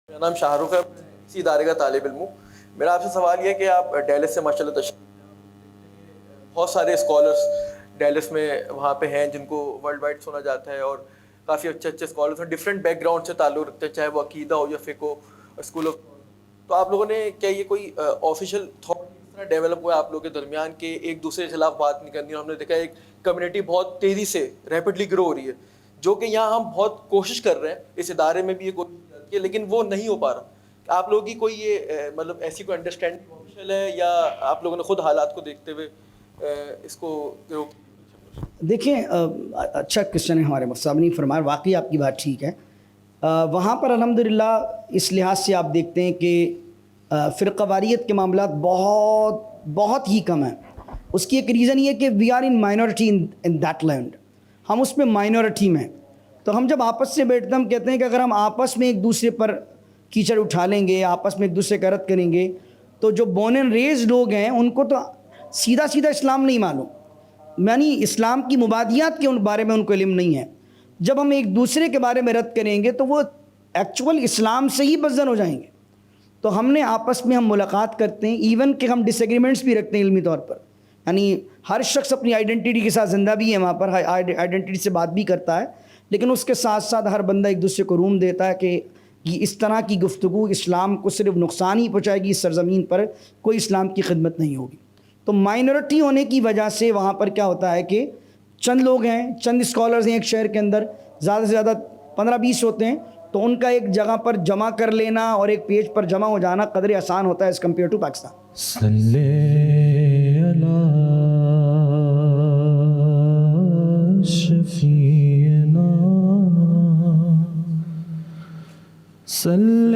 میرا نام شاہ رخ ہے, اسی ادارے کا طالب علم ہوں. میرا آپ سے سوال یہ ہے کہ آپ ڈیلس سے ماشاء اللہ تشریف, بہت سارے اسکالرس ڈیلس میں وہاں پہ ہیں جن کو ورلڈ وائڈ سنا جاتا ہے اور کافی اچھے اسکالرس ہیں, ڈفرینٹ بیک گراؤنڈ سے تعلق رکھتے ہیں, چاہے وہ عقیدہ ہو یا فقہ ہو, اسکول آف. تو آپ لوگوں نے کیا یہ کوئی آفیشیل تھاٹ اس طرح ڈیولپ ہوا ہے آپ لوگوں کے درمیان کہ ایک دوسرے کے خلاف بات نہیں کرنی؟ اور ہم نے دیکھا ایک کمیونٹی بہت تیزی سے ریپڈلی گرو ہو رہی ہے, جو کہ یہاں ہم بہت کوشش کر رہے ہیں, اس ادارے میں بھی یہ کوشش کی ہے, لیکن وہ نہیں ہو پا رہا. آپ لوگوں کی کوئی یہ مطلب ایسی کوئی انڈرسٹینڈنگ آفیشیل ہے یا آپ لوگوں نے خود حالات کو دیکھتے ہوئے اس کو گرو؟ دیکھیں اچھا کوشچن ہے ہمارے صاحب نے فرمایا, واقعی آپ کی بات ٹھیک ہے. وہاں پر الحمدللہ اس لحاظ سے آپ دیکھتے ہیں کہ فرقہ واریت کے معاملات بہت ہی کم ہیں. اس کی ایک ریزن یہ کہ we are in minority in that land, ہم اس میں مائنورٹی میں. تو ہم جب آپس سے بیٹھتے ہیں ہم کہتے ہیں کہ اگر ہم آپس میں ایک دوسرے پر کیچڑ اٹھا لیں گے, آپس میں ایک دوسرے کا رد کریں گے, تو جو بورن اینڈ ریز لوگ ہیں ان کو تو سیدھا اسلام نہیں معلوم, یعنی اسلام کی مبادیات کے ان بارے میں ان کو علم نہیں ہے. جب ہم ایک دوسرے کے بارے میں رد کریں گے تو وہ ایکچول اسلام سے ہی بدزن ہو جائیں گے. تو ہم نے آپس میں ہم ملاقات کرتے ہیں, ایون کہ ہم ڈس ایگریمنٹس بھی رکھتے ہیں علمی طور پر, یعنی ہر شخص اپنی آئیڈینٹی کے ساتھ زندہ بھی ہے وہاں پر, آئیڈینٹی سے بات بھی کرتا ہے, لیکن اس کے ساتھ ساتھ ہر بندہ ایک دوسرے کو روم دیتا ہے کہ یہ اس طرح کی گفتگو اسلام کو صرف نقصان ہی پہنچائے گی, اس سرزمین پر کوئی اسلام کی خدمت نہیں ہوگی. تو مائنورٹی ہونے کی وجہ سے وہاں پر کیا ہوتا ہے کہ چند لوگ ہیں, چند اسکالرز ہیں ایک شہر کے اندر, زیادہ سے زیادہ 15-20 ہوتے ہیں, تو ان کا ایک جگہ پر جمع کر لینا اور ایک پیج پر جمع ہو جانا قدر آسان ہوتا ہے ایز کمپیئر ٹو پاکستان. صلی علی شفیعنا صلی